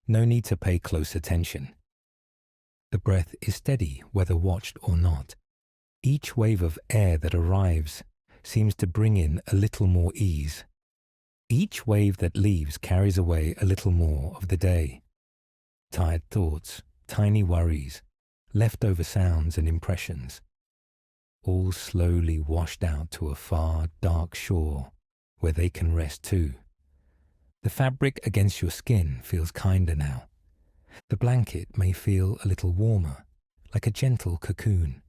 No need to pay close attention. The breath is steady whether watched or not. Each wave of air that arrives seems to bring in a little more ease. Each wave that leaves carries away a little more of the day. Tired thoughts, tiny worries, leftover sounds and impressions, all slowly washed out to a far, dark shore where they can rest too. The fabric against your skin feels kinder now. The blanket may feel a little warmer, like a gentle cocoon.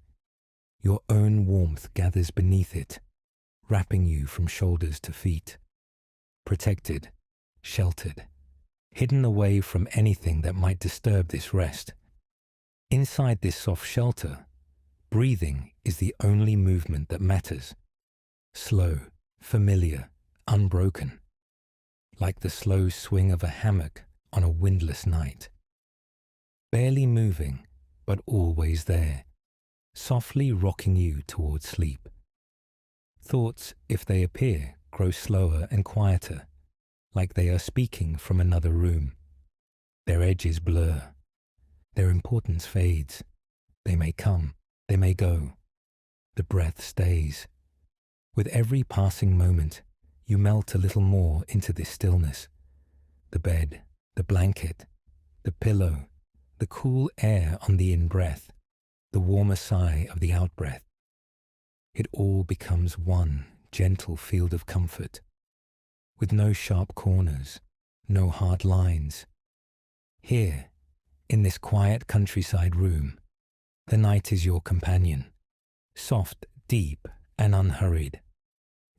Your own warmth gathers beneath it, wrapping you from shoulders to feet. Protected, sheltered, hidden away from anything that might disturb this rest. Inside this soft shelter, breathing is the only movement that matters. Slow, familiar, unbroken. Like the slow swing of a hammock on a windless night. Barely moving, but always there, softly rocking you towards sleep. Thoughts, if they appear, grow slower and quieter, like they are speaking from another room. Their edges blur. Their importance fades. They may come, they may go. The breath stays. With every passing moment, you melt a little more into this stillness. The bed, the blanket, the pillow, the cool air on the in-breath, the warmer sigh of the out-breath. It all becomes one gentle field of comfort, with no sharp corners, no hard lines. Here, in this quiet countryside room, the night is your companion, soft, deep, and unhurried.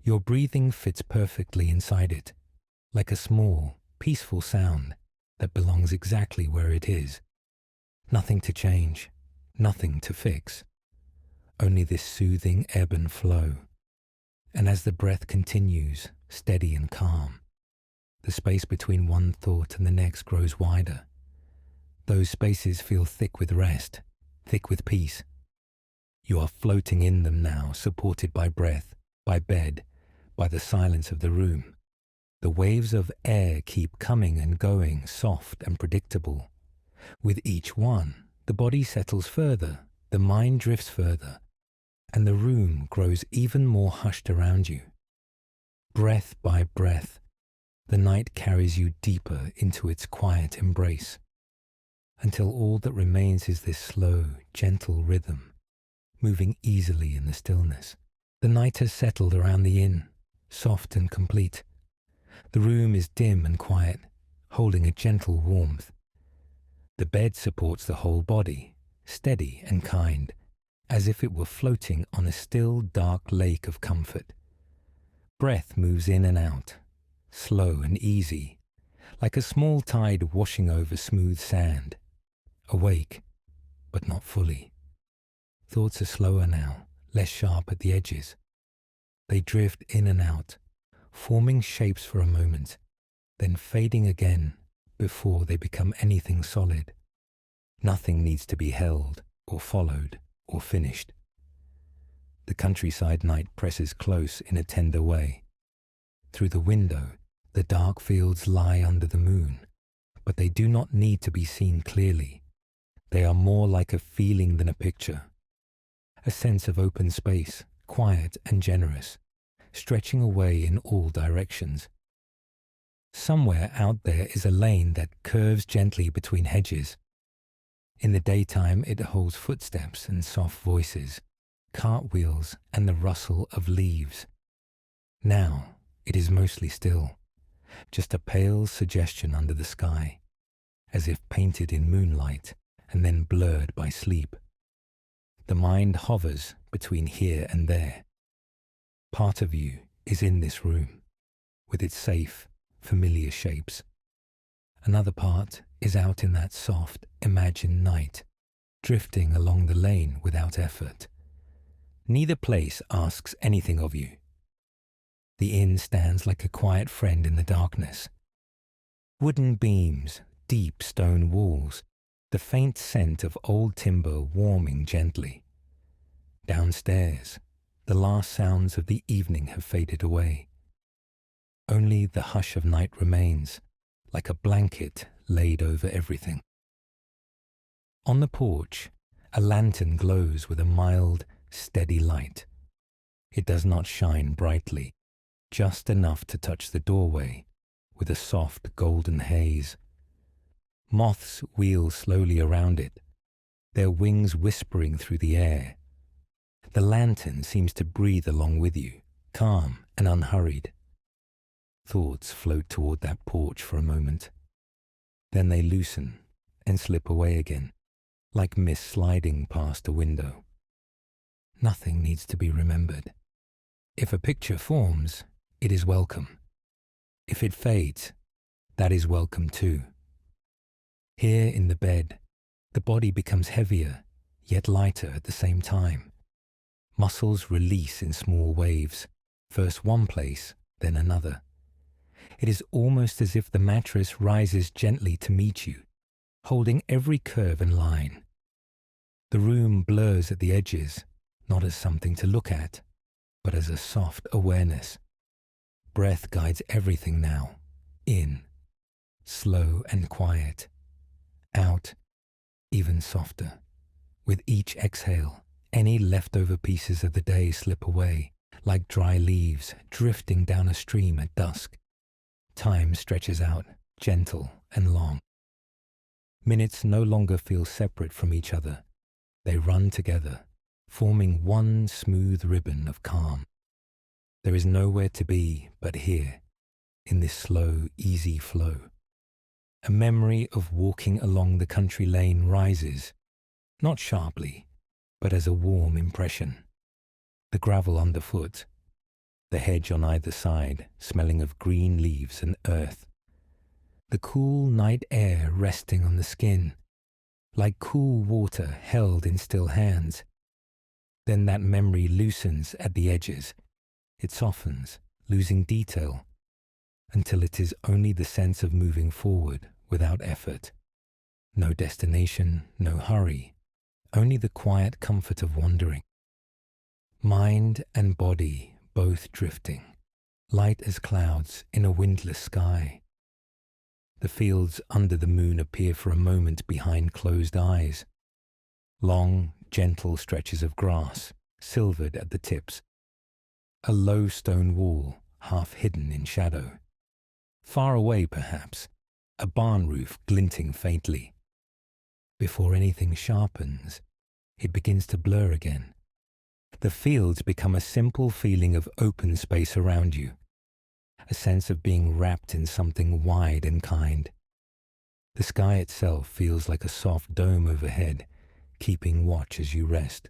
Your breathing fits perfectly inside it, like a small, peaceful sound that belongs exactly where it is. Nothing to change, nothing to fix. only this soothing ebb and flow. And as the breath continues, steady and calm, the space between one thought and the next grows wider. Those spaces feel thick with rest, thick with peace. You are floating in them now, supported by breath, by bed, by the silence of the room. The waves of air keep coming and going, soft and predictable. With each one, the body settles further, the mind drifts further, and the room grows even more hushed around you. Breath by breath, the night carries you deeper into its quiet embrace, until all that remains is this slow, gentle rhythm, moving easily in the stillness. The night has settled around the inn, soft and complete. The room is dim and quiet, holding a gentle warmth. The bed supports the whole body, steady and kind, as if it were floating on a still, dark lake of comfort. Breath moves in and out, slow and easy, like a small tide washing over smooth sand. Awake, but not fully. Thoughts are slower now, less sharp at the edges. They drift in and out, forming shapes for a moment, then fading again before they become anything solid. Nothing needs to be held or followed or finished. The countryside night presses close in a tender way. Through the window, the dark fields lie under the moon, but they do not need to be seen clearly. They are more like a feeling than a picture. A sense of open space, quiet and generous, stretching away in all directions. Somewhere out there is a lane that curves gently between hedges. In the daytime, it holds footsteps and soft voices, cartwheels and the rustle of leaves. Now, it is mostly still, just a pale suggestion under the sky, as if painted in moonlight and then blurred by sleep. The mind hovers between here and there. Part of you is in this room, with its safe, familiar shapes. Another part is out in that soft, imagined night, drifting along the lane without effort. Neither place asks anything of you. The inn stands like a quiet friend in the darkness. Wooden beams, deep stone walls, the faint scent of old timber warming gently. Downstairs, the last sounds of the evening have faded away. Only the hush of night remains, like a blanket laid over everything. On the porch, a lantern glows with a mild, steady light. It does not shine brightly, just enough to touch the doorway with a soft golden haze. Moths wheel slowly around it, their wings whispering through the air. The lantern seems to breathe along with you, calm and unhurried. Thoughts float toward that porch for a moment. Then they loosen and slip away again, like mist sliding past a window. Nothing needs to be remembered. If a picture forms, it is welcome. If it fades, that is welcome too. Here in the bed, the body becomes heavier, yet lighter at the same time. Muscles release in small waves, first one place, then another. It is almost as if the mattress rises gently to meet you, holding every curve and line. The room blurs at the edges, not as something to look at, but as a soft awareness. Breath guides everything now. In, slow and quiet. Out, even softer. With each exhale, any leftover pieces of the day slip away, like dry leaves drifting down a stream at dusk. Time stretches out, gentle and long. Minutes no longer feel separate from each other. They run together, forming one smooth ribbon of calm. There is nowhere to be but here, in this slow, easy flow. A memory of walking along the country lane rises, not sharply, but as a warm impression. The gravel underfoot, the hedge on either side smelling of green leaves and earth. The cool night air resting on the skin, like cool water held in still hands. Then that memory loosens at the edges. It softens, losing detail, until it is only the sense of moving forward without effort. No destination, no hurry, only the quiet comfort of wandering. Mind and body both drifting, light as clouds in a windless sky. The fields under the moon appear for a moment behind closed eyes. Long, gentle stretches of grass, silvered at the tips. A low stone wall, half hidden in shadow. Far away, perhaps, a barn roof glinting faintly. Before anything sharpens, it begins to blur again. The fields become a simple feeling of open space around you, a sense of being wrapped in something wide and kind. The sky itself feels like a soft dome overhead, keeping watch as you rest.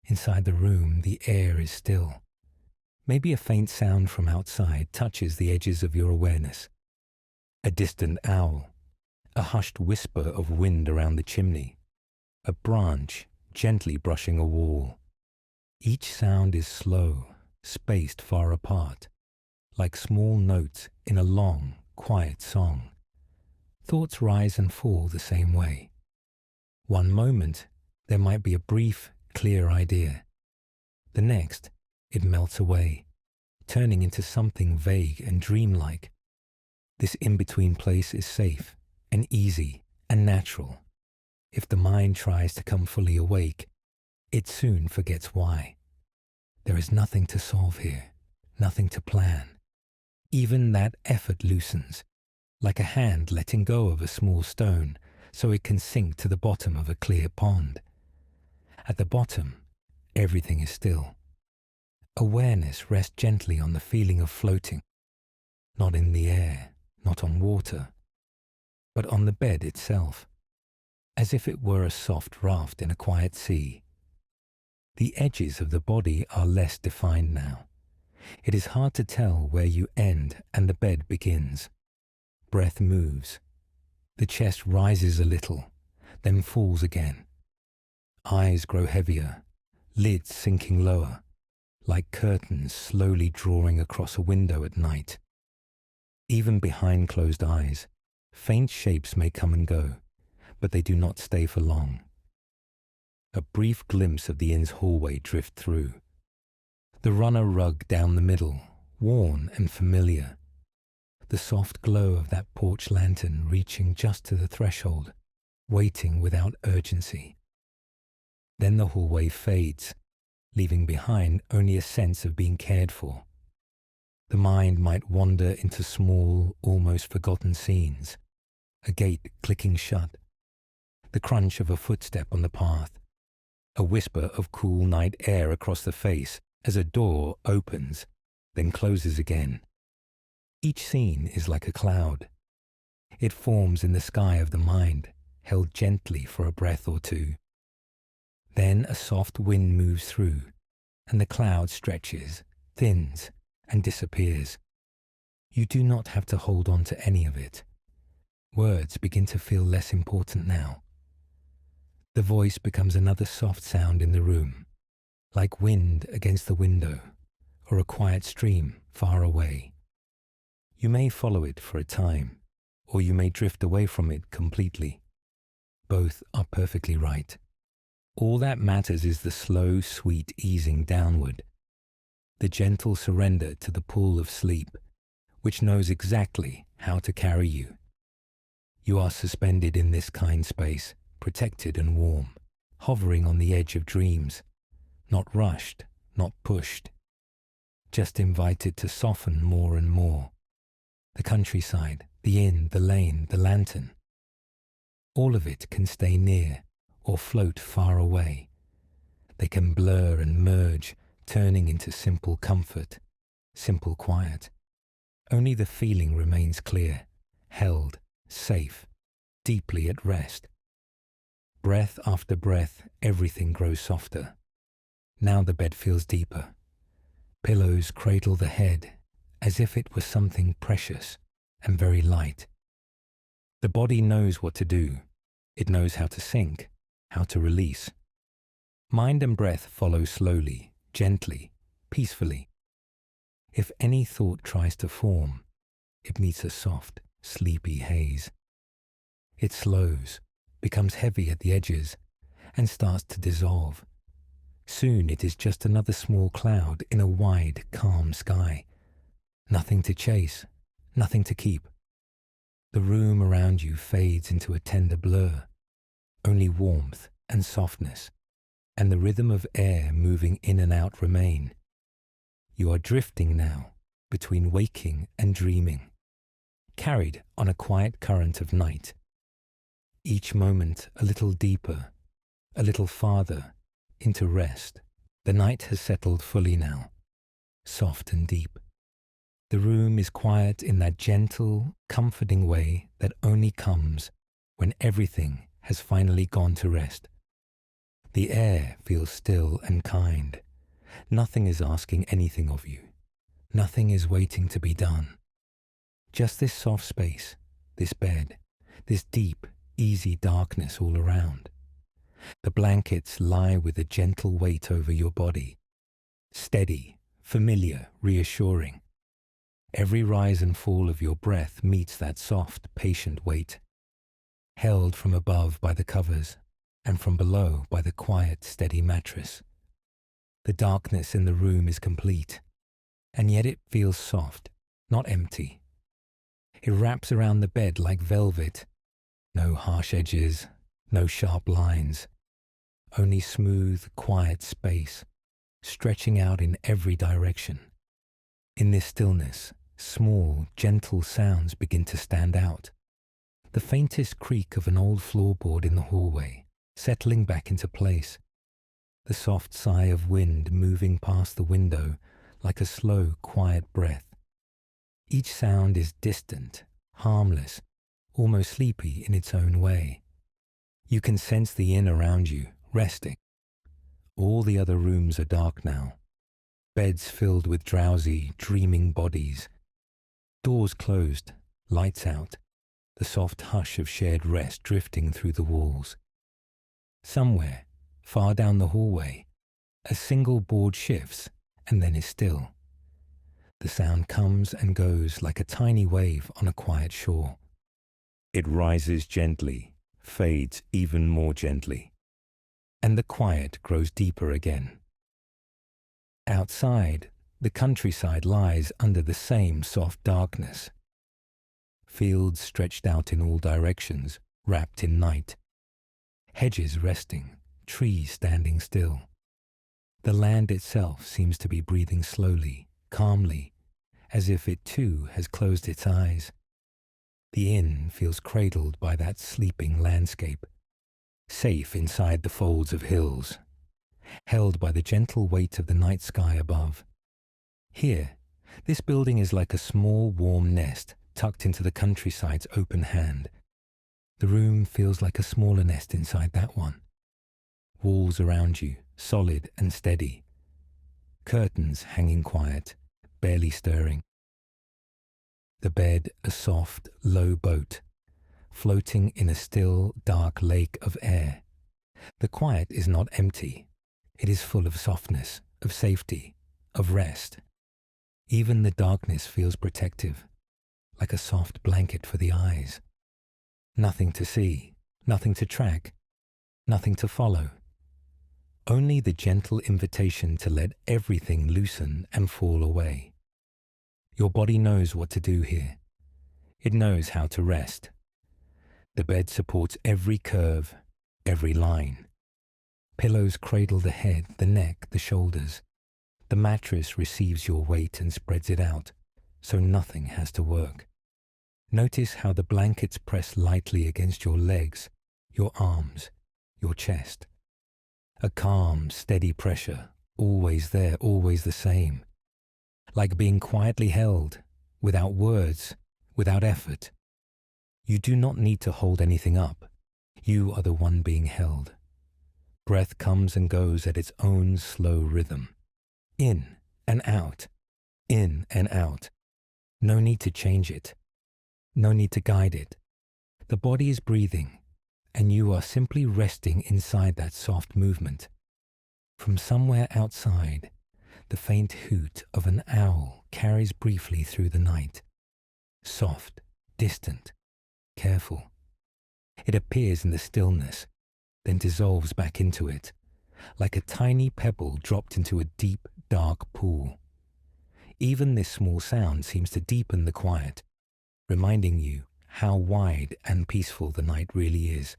Inside the room, the air is still. Maybe a faint sound from outside touches the edges of your awareness. A distant owl, a hushed whisper of wind around the chimney, a branch gently brushing a wall. Each sound is slow, spaced far apart, like small notes in a long, quiet song. Thoughts rise and fall the same way. One moment, there might be a brief, clear idea. The next, it melts away, turning into something vague and dreamlike. This in-between place is safe and easy and natural. If the mind tries to come fully awake, it soon forgets why. There is nothing to solve here, nothing to plan. Even that effort loosens, like a hand letting go of a small stone so it can sink to the bottom of a clear pond. At the bottom, everything is still. Awareness rests gently on the feeling of floating, not in the air, not on water, but on the bed itself, as if it were a soft raft in a quiet sea. The edges of the body are less defined now. It is hard to tell where you end and the bed begins. Breath moves. The chest rises a little, then falls again. Eyes grow heavier, lids sinking lower, like curtains slowly drawing across a window at night. Even behind closed eyes, faint shapes may come and go, but they do not stay for long. A brief glimpse of the inn's hallway drift through. The runner rug down the middle, worn and familiar. The soft glow of that porch lantern reaching just to the threshold, waiting without urgency. Then the hallway fades, leaving behind only a sense of being cared for. The mind might wander into small, almost forgotten scenes. A gate clicking shut, the crunch of a footstep on the path, a whisper of cool night air across the face as a door opens, then closes again. Each scene is like a cloud. It forms in the sky of the mind, held gently for a breath or two. Then a soft wind moves through, and the cloud stretches, thins, and disappears. You do not have to hold on to any of it. Words begin to feel less important now. The voice becomes another soft sound in the room, like wind against the window, or a quiet stream far away. You may follow it for a time, or you may drift away from it completely. Both are perfectly right. All that matters is the slow, sweet easing downward, the gentle surrender to the pull of sleep, which knows exactly how to carry you. You are suspended in this kind space, protected and warm, hovering on the edge of dreams, not rushed, not pushed, just invited to soften more and more. The countryside, the inn, the lane, the lantern, all of it can stay near or float far away. They can blur and merge, turning into simple comfort, simple quiet. Only the feeling remains clear, held, safe, deeply at rest. Breath after breath, everything grows softer. Now the bed feels deeper. Pillows cradle the head as if it was something precious and very light. The body knows what to do. It knows how to sink, how to release. Mind and breath follow slowly, gently, peacefully. If any thought tries to form, it meets a soft, sleepy haze. It slows, becomes heavy at the edges, and starts to dissolve. Soon it is just another small cloud in a wide, calm sky. Nothing to chase, nothing to keep. The room around you fades into a tender blur. Only warmth and softness, and the rhythm of air moving in and out remain. You are drifting now between waking and dreaming, carried on a quiet current of night. Each moment a little deeper, a little farther into rest. The night has settled fully now, soft and deep. The room is quiet in that gentle, comforting way that only comes when everything has finally gone to rest. The air feels still and kind. Nothing is asking anything of you. Nothing is waiting to be done. Just this soft space, this bed, this deep, easy darkness all around. The blankets lie with a gentle weight over your body. Steady, familiar, reassuring. Every rise and fall of your breath meets that soft, patient weight. Held from above by the covers, and from below by the quiet, steady mattress. The darkness in the room is complete, and yet it feels soft, not empty. It wraps around the bed like velvet. No harsh edges, no sharp lines. Only smooth, quiet space, stretching out in every direction. In this stillness, small, gentle sounds begin to stand out. The faintest creak of an old floorboard in the hallway, settling back into place. The soft sigh of wind moving past the window like a slow, quiet breath. Each sound is distant, harmless, almost sleepy in its own way. You can sense the inn around you, resting. All the other rooms are dark now. Beds filled with drowsy, dreaming bodies. Doors closed, lights out, the soft hush of shared rest drifting through the walls. Somewhere, far down the hallway, a single board shifts and then is still. The sound comes and goes like a tiny wave on a quiet shore. It rises gently, fades even more gently, and the quiet grows deeper again. Outside, the countryside lies under the same soft darkness. Fields stretched out in all directions, wrapped in night. Hedges resting, trees standing still. The land itself seems to be breathing slowly, calmly, as if it too has closed its eyes. The inn feels cradled by that sleeping landscape, safe inside the folds of hills, held by the gentle weight of the night sky above. Here, this building is like a small warm nest tucked into the countryside's open hand. The room feels like a smaller nest inside that one. Walls around you, solid and steady. Curtains hanging quiet, barely stirring. The bed a soft, low boat, floating in a still, dark lake of air. The quiet is not empty. It is full of softness, of safety, of rest. Even the darkness feels protective, like a soft blanket for the eyes. Nothing to see, nothing to track, nothing to follow. Only the gentle invitation to let everything loosen and fall away. Your body knows what to do here. It knows how to rest. The bed supports every curve, every line. Pillows cradle the head, the neck, the shoulders. The mattress receives your weight and spreads it out, so nothing has to work. Notice how the blankets press lightly against your legs, your arms, your chest. A calm, steady pressure, always there, always the same. Like being quietly held, without words, without effort. You do not need to hold anything up. You are the one being held. Breath comes and goes at its own slow rhythm. In and out, in and out. No need to change it. No need to guide it. The body is breathing, and you are simply resting inside that soft movement. From somewhere outside, the faint hoot of an owl carries briefly through the night. Soft, distant, careful. It appears in the stillness, then dissolves back into it, like a tiny pebble dropped into a deep, dark pool. Even this small sound seems to deepen the quiet, reminding you how wide and peaceful the night really is.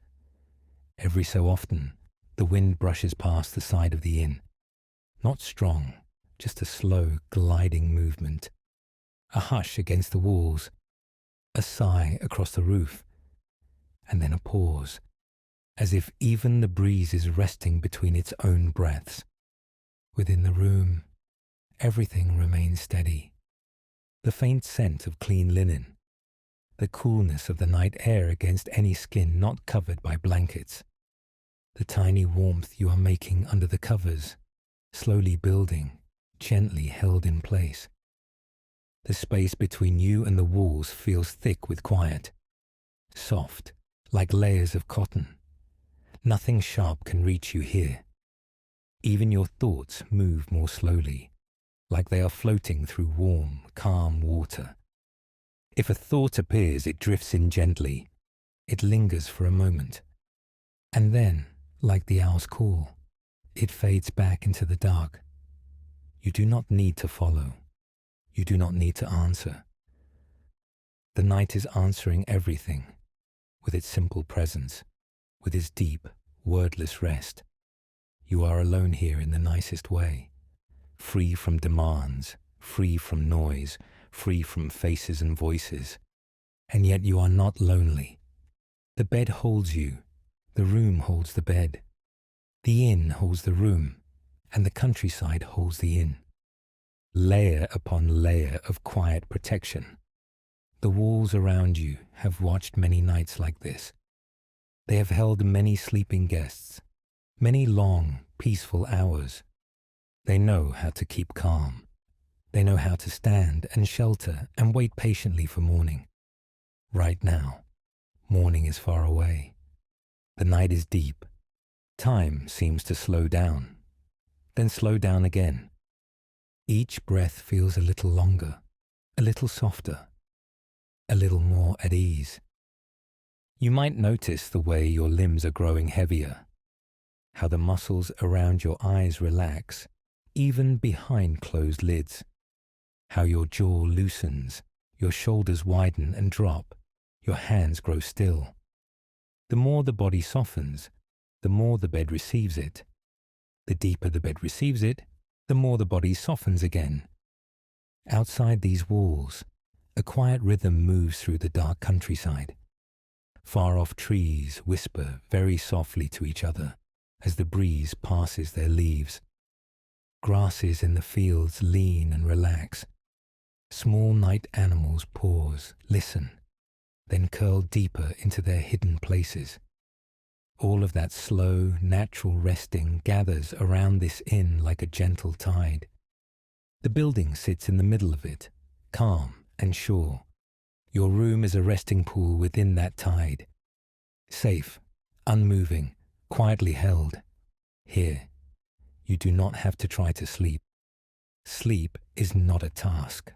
Every so often, the wind brushes past the side of the inn. Not strong, just a slow, gliding movement. A hush against the walls, a sigh across the roof, and then a pause, as if even the breeze is resting between its own breaths. Within the room, everything remains steady. The faint scent of clean linen, the coolness of the night air against any skin not covered by blankets, the tiny warmth you are making under the covers, slowly building, gently held in place. The space between you and the walls feels thick with quiet, soft, like layers of cotton. Nothing sharp can reach you here. Even your thoughts move more slowly, like they are floating through warm, calm water. If a thought appears, it drifts in gently. It lingers for a moment. And then, like the owl's call, it fades back into the dark. You do not need to follow. You do not need to answer. The night is answering everything, with its simple presence, with its deep, wordless rest. You are alone here in the nicest way, free from demands, free from noise, free from faces and voices. And yet you are not lonely. The bed holds you. The room holds the bed. The inn holds the room, and the countryside holds the inn. Layer upon layer of quiet protection. The walls around you have watched many nights like this. They have held many sleeping guests, many long, peaceful hours. They know how to keep calm. They know how to stand and shelter and wait patiently for morning. Right now, morning is far away. The night is deep. Time seems to slow down, then slow down again. Each breath feels a little longer, a little softer, a little more at ease. You might notice the way your limbs are growing heavier, how the muscles around your eyes relax, even behind closed lids, how your jaw loosens, your shoulders widen and drop, your hands grow still. The more the body softens, the more the bed receives it. The deeper the bed receives it, the more the body softens again. Outside these walls, a quiet rhythm moves through the dark countryside. Far-off trees whisper very softly to each other as the breeze passes their leaves. Grasses in the fields lean and relax. Small night animals pause, listen, then curl deeper into their hidden places. All of that slow, natural resting gathers around this inn like a gentle tide. The building sits in the middle of it, calm and sure. Your room is a resting pool within that tide. Safe, unmoving, quietly held. Here, you do not have to try to sleep. Sleep is not a task,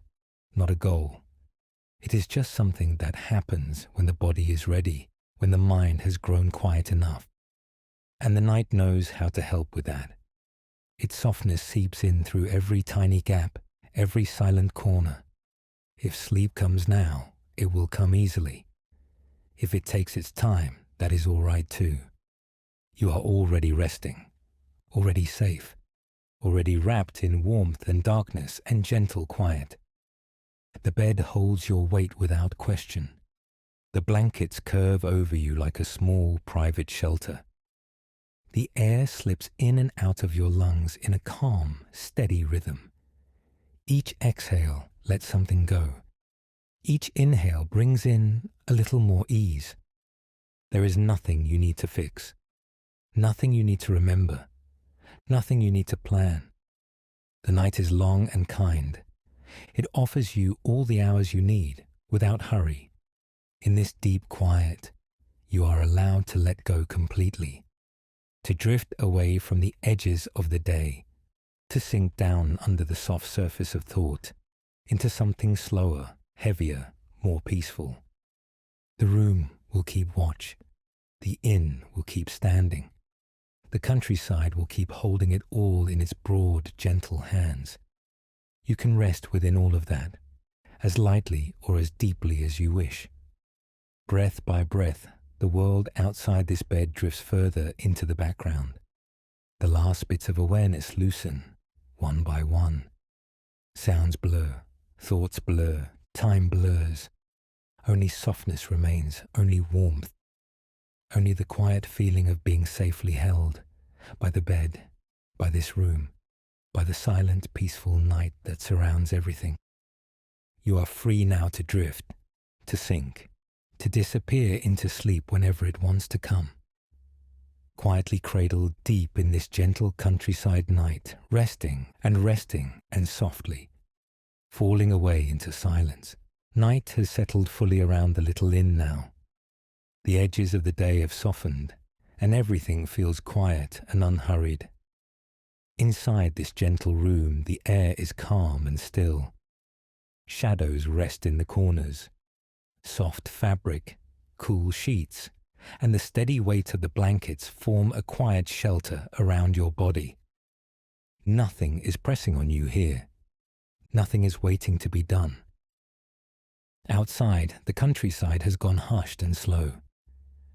not a goal. It is just something that happens when the body is ready, when the mind has grown quiet enough. And the night knows how to help with that. Its softness seeps in through every tiny gap, every silent corner. If sleep comes now, it will come easily. If it takes its time, that is all right too. You are already resting, already safe, already wrapped in warmth and darkness and gentle quiet. The bed holds your weight without question. The blankets curve over you like a small private shelter. The air slips in and out of your lungs in a calm, steady rhythm. Each exhale lets something go. Each inhale brings in a little more ease. There is nothing you need to fix, nothing you need to remember, nothing you need to plan. The night is long and kind. It offers you all the hours you need without hurry. In this deep quiet, you are allowed to let go completely, to drift away from the edges of the day, to sink down under the soft surface of thought, into something slower, heavier, more peaceful. The room will keep watch. The inn will keep standing. The countryside will keep holding it all in its broad, gentle hands. You can rest within all of that, as lightly or as deeply as you wish. Breath by breath, the world outside this bed drifts further into the background. The last bits of awareness loosen, one by one. Sounds blur, thoughts blur, time blurs. Only softness remains, only warmth. Only the quiet feeling of being safely held by the bed, by this room, by the silent, peaceful night that surrounds everything. You are free now to drift, to sink, to disappear into sleep whenever it wants to come. Quietly cradled deep in this gentle countryside night, resting and softly, falling away into silence. Night has settled fully around the little inn now. The edges of the day have softened, and everything feels quiet and unhurried. Inside this gentle room, the air is calm and still. Shadows rest in the corners. Soft fabric, cool sheets, and the steady weight of the blankets form a quiet shelter around your body. Nothing is pressing on you here. Nothing is waiting to be done. Outside, the countryside has gone hushed and slow.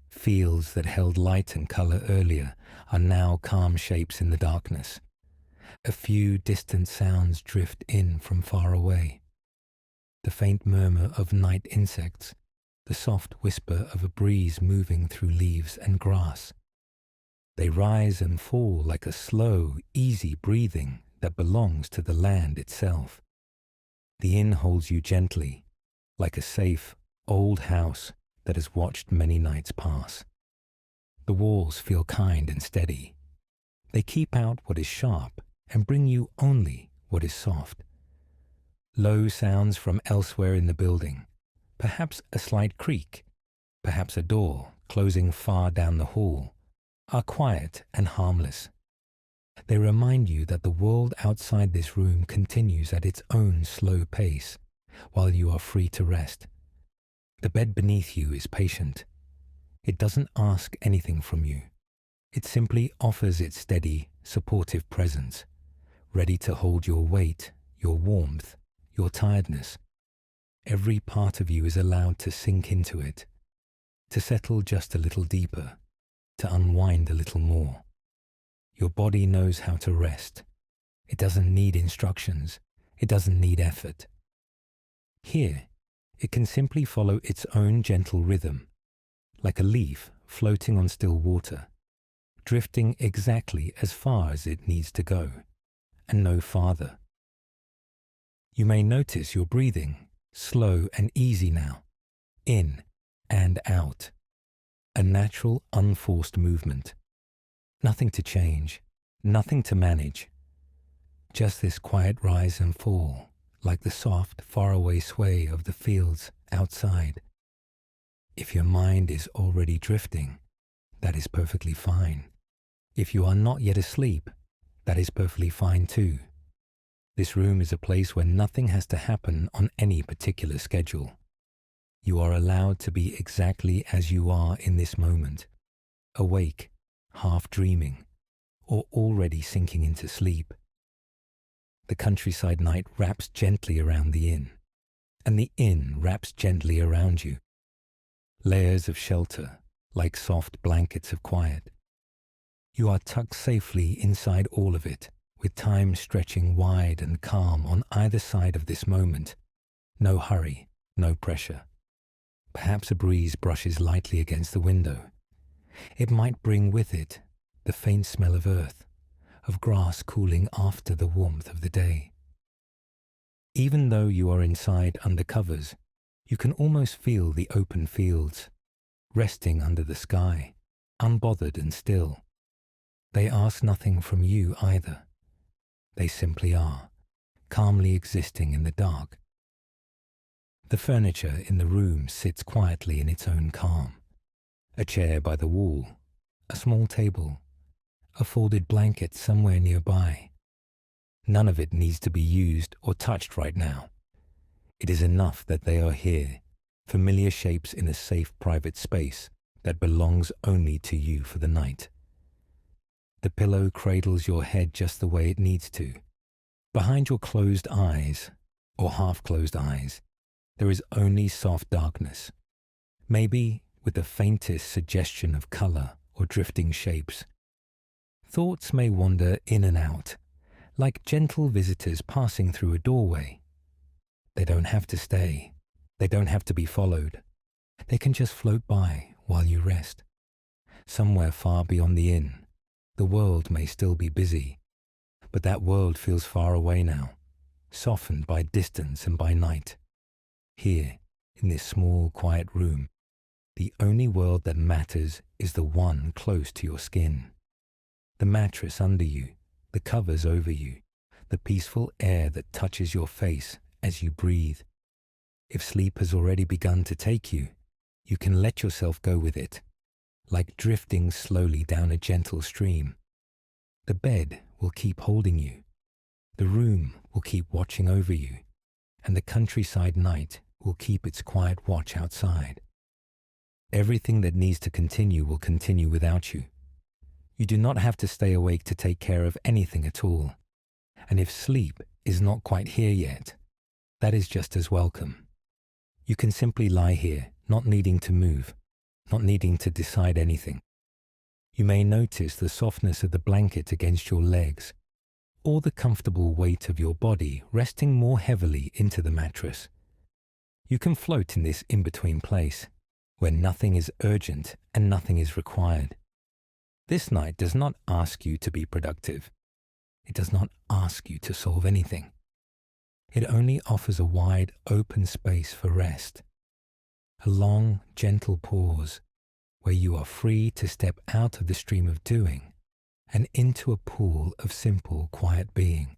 Fields that held light and colour earlier are now calm shapes in the darkness. A few distant sounds drift in from far away. The faint murmur of night insects, the soft whisper of a breeze moving through leaves and grass. They rise and fall like a slow, easy breathing that belongs to the land itself. The inn holds you gently, like a safe, old house that has watched many nights pass. The walls feel kind and steady. They keep out what is sharp and bring you only what is soft. Low sounds from elsewhere in the building, perhaps a slight creak, perhaps a door closing far down the hall, are quiet and harmless. They remind you that the world outside this room continues at its own slow pace, while you are free to rest. The bed beneath you is patient. It doesn't ask anything from you. It simply offers its steady, supportive presence, ready to hold your weight, your warmth, your tiredness. Every part of you is allowed to sink into it, to settle just a little deeper, to unwind a little more. Your body knows how to rest. It doesn't need instructions. It doesn't need effort. Here, it can simply follow its own gentle rhythm, like a leaf floating on still water, drifting exactly as far as it needs to go, and no farther. You may notice your breathing, slow and easy now, in and out. A natural, unforced movement. Nothing to change, nothing to manage. Just this quiet rise and fall, like the soft, faraway sway of the fields outside. If your mind is already drifting, that is perfectly fine. If you are not yet asleep, that is perfectly fine too. This room is a place where nothing has to happen on any particular schedule. You are allowed to be exactly as you are in this moment, awake, half dreaming, or already sinking into sleep. The countryside night wraps gently around the inn, and the inn wraps gently around you. Layers of shelter, like soft blankets of quiet. You are tucked safely inside all of it, with time stretching wide and calm on either side of this moment. No hurry, no pressure. Perhaps a breeze brushes lightly against the window. It might bring with it the faint smell of earth, of grass cooling after the warmth of the day. Even though you are inside under covers, you can almost feel the open fields, resting under the sky, unbothered and still. They ask nothing from you either. They simply are, calmly existing in the dark. The furniture in the room sits quietly in its own calm. A chair by the wall, a small table, a folded blanket somewhere nearby. None of it needs to be used or touched right now. It is enough that they are here, familiar shapes in a safe private space that belongs only to you for the night. The pillow cradles your head just the way it needs to. Behind your closed eyes, or half-closed eyes, there is only soft darkness, maybe with the faintest suggestion of color or drifting shapes. Thoughts may wander in and out, like gentle visitors passing through a doorway. They don't have to stay. They don't have to be followed. They can just float by while you rest. Somewhere far beyond the inn, the world may still be busy, but that world feels far away now, softened by distance and by night. Here, in this small, quiet room, the only world that matters is the one close to your skin. The mattress under you, the covers over you, the peaceful air that touches your face as you breathe. If sleep has already begun to take you, you can let yourself go with it, like drifting slowly down a gentle stream. The bed will keep holding you. The room will keep watching over you, and the countryside night will keep its quiet watch outside. Everything that needs to continue will continue without you. You do not have to stay awake to take care of anything at all. And if sleep is not quite here yet, that is just as welcome. You can simply lie here, not needing to move, not needing to decide anything. You may notice the softness of the blanket against your legs, or the comfortable weight of your body resting more heavily into the mattress. You can float in this in-between place, where nothing is urgent and nothing is required. This night does not ask you to be productive. It does not ask you to solve anything. It only offers a wide, open space for rest. A long, gentle pause where you are free to step out of the stream of doing and into a pool of simple, quiet being.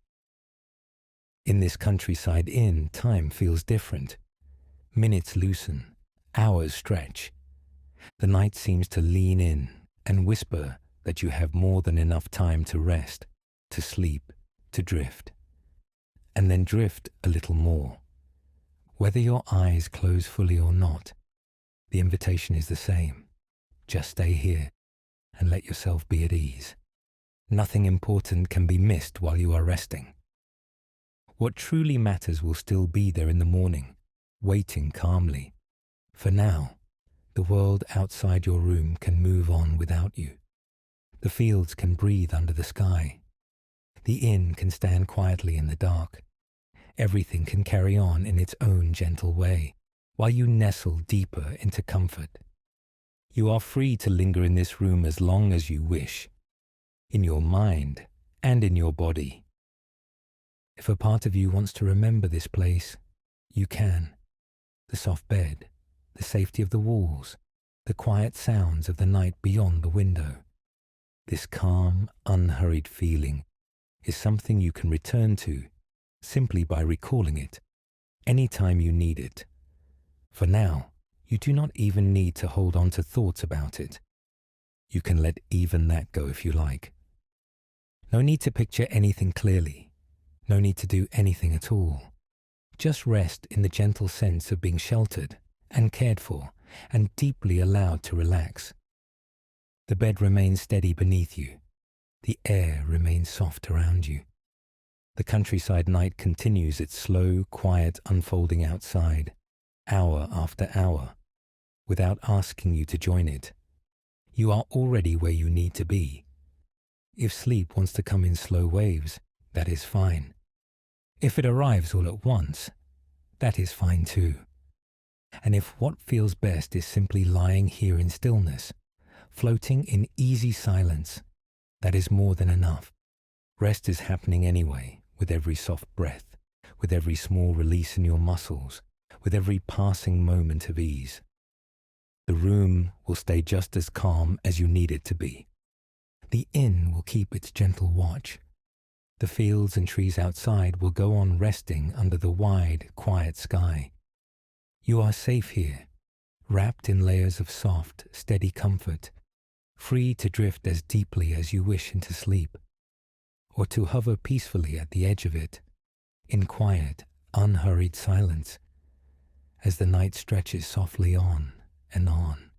In this countryside inn, time feels different. Minutes loosen, hours stretch. The night seems to lean in and whisper that you have more than enough time to rest, to sleep, to drift, and then drift a little more. Whether your eyes close fully or not, the invitation is the same. Just stay here and let yourself be at ease. Nothing important can be missed while you are resting. What truly matters will still be there in the morning, waiting calmly. For now, the world outside your room can move on without you. The fields can breathe under the sky. The inn can stand quietly in the dark. Everything can carry on in its own gentle way, while you nestle deeper into comfort. You are free to linger in this room as long as you wish, in your mind and in your body. If a part of you wants to remember this place, you can. The soft bed, the safety of the walls, the quiet sounds of the night beyond the window. This calm, unhurried feeling is something you can return to simply by recalling it any time you need it. For now, you do not even need to hold on to thoughts about it. You can let even that go if you like. No need to picture anything clearly. No need to do anything at all. Just rest in the gentle sense of being sheltered and cared for and deeply allowed to relax. The bed remains steady beneath you. The air remains soft around you. The countryside night continues its slow, quiet unfolding outside, hour after hour, without asking you to join it. You are already where you need to be. If sleep wants to come in slow waves, that is fine. If it arrives all at once, that is fine too. And if what feels best is simply lying here in stillness, floating in easy silence, that is more than enough. Rest is happening anyway, with every soft breath, with every small release in your muscles, with every passing moment of ease. The room will stay just as calm as you need it to be. The inn will keep its gentle watch. The fields and trees outside will go on resting under the wide, quiet sky. You are safe here, wrapped in layers of soft, steady comfort, free to drift as deeply as you wish into sleep, or to hover peacefully at the edge of it, in quiet, unhurried silence, as the night stretches softly on and on.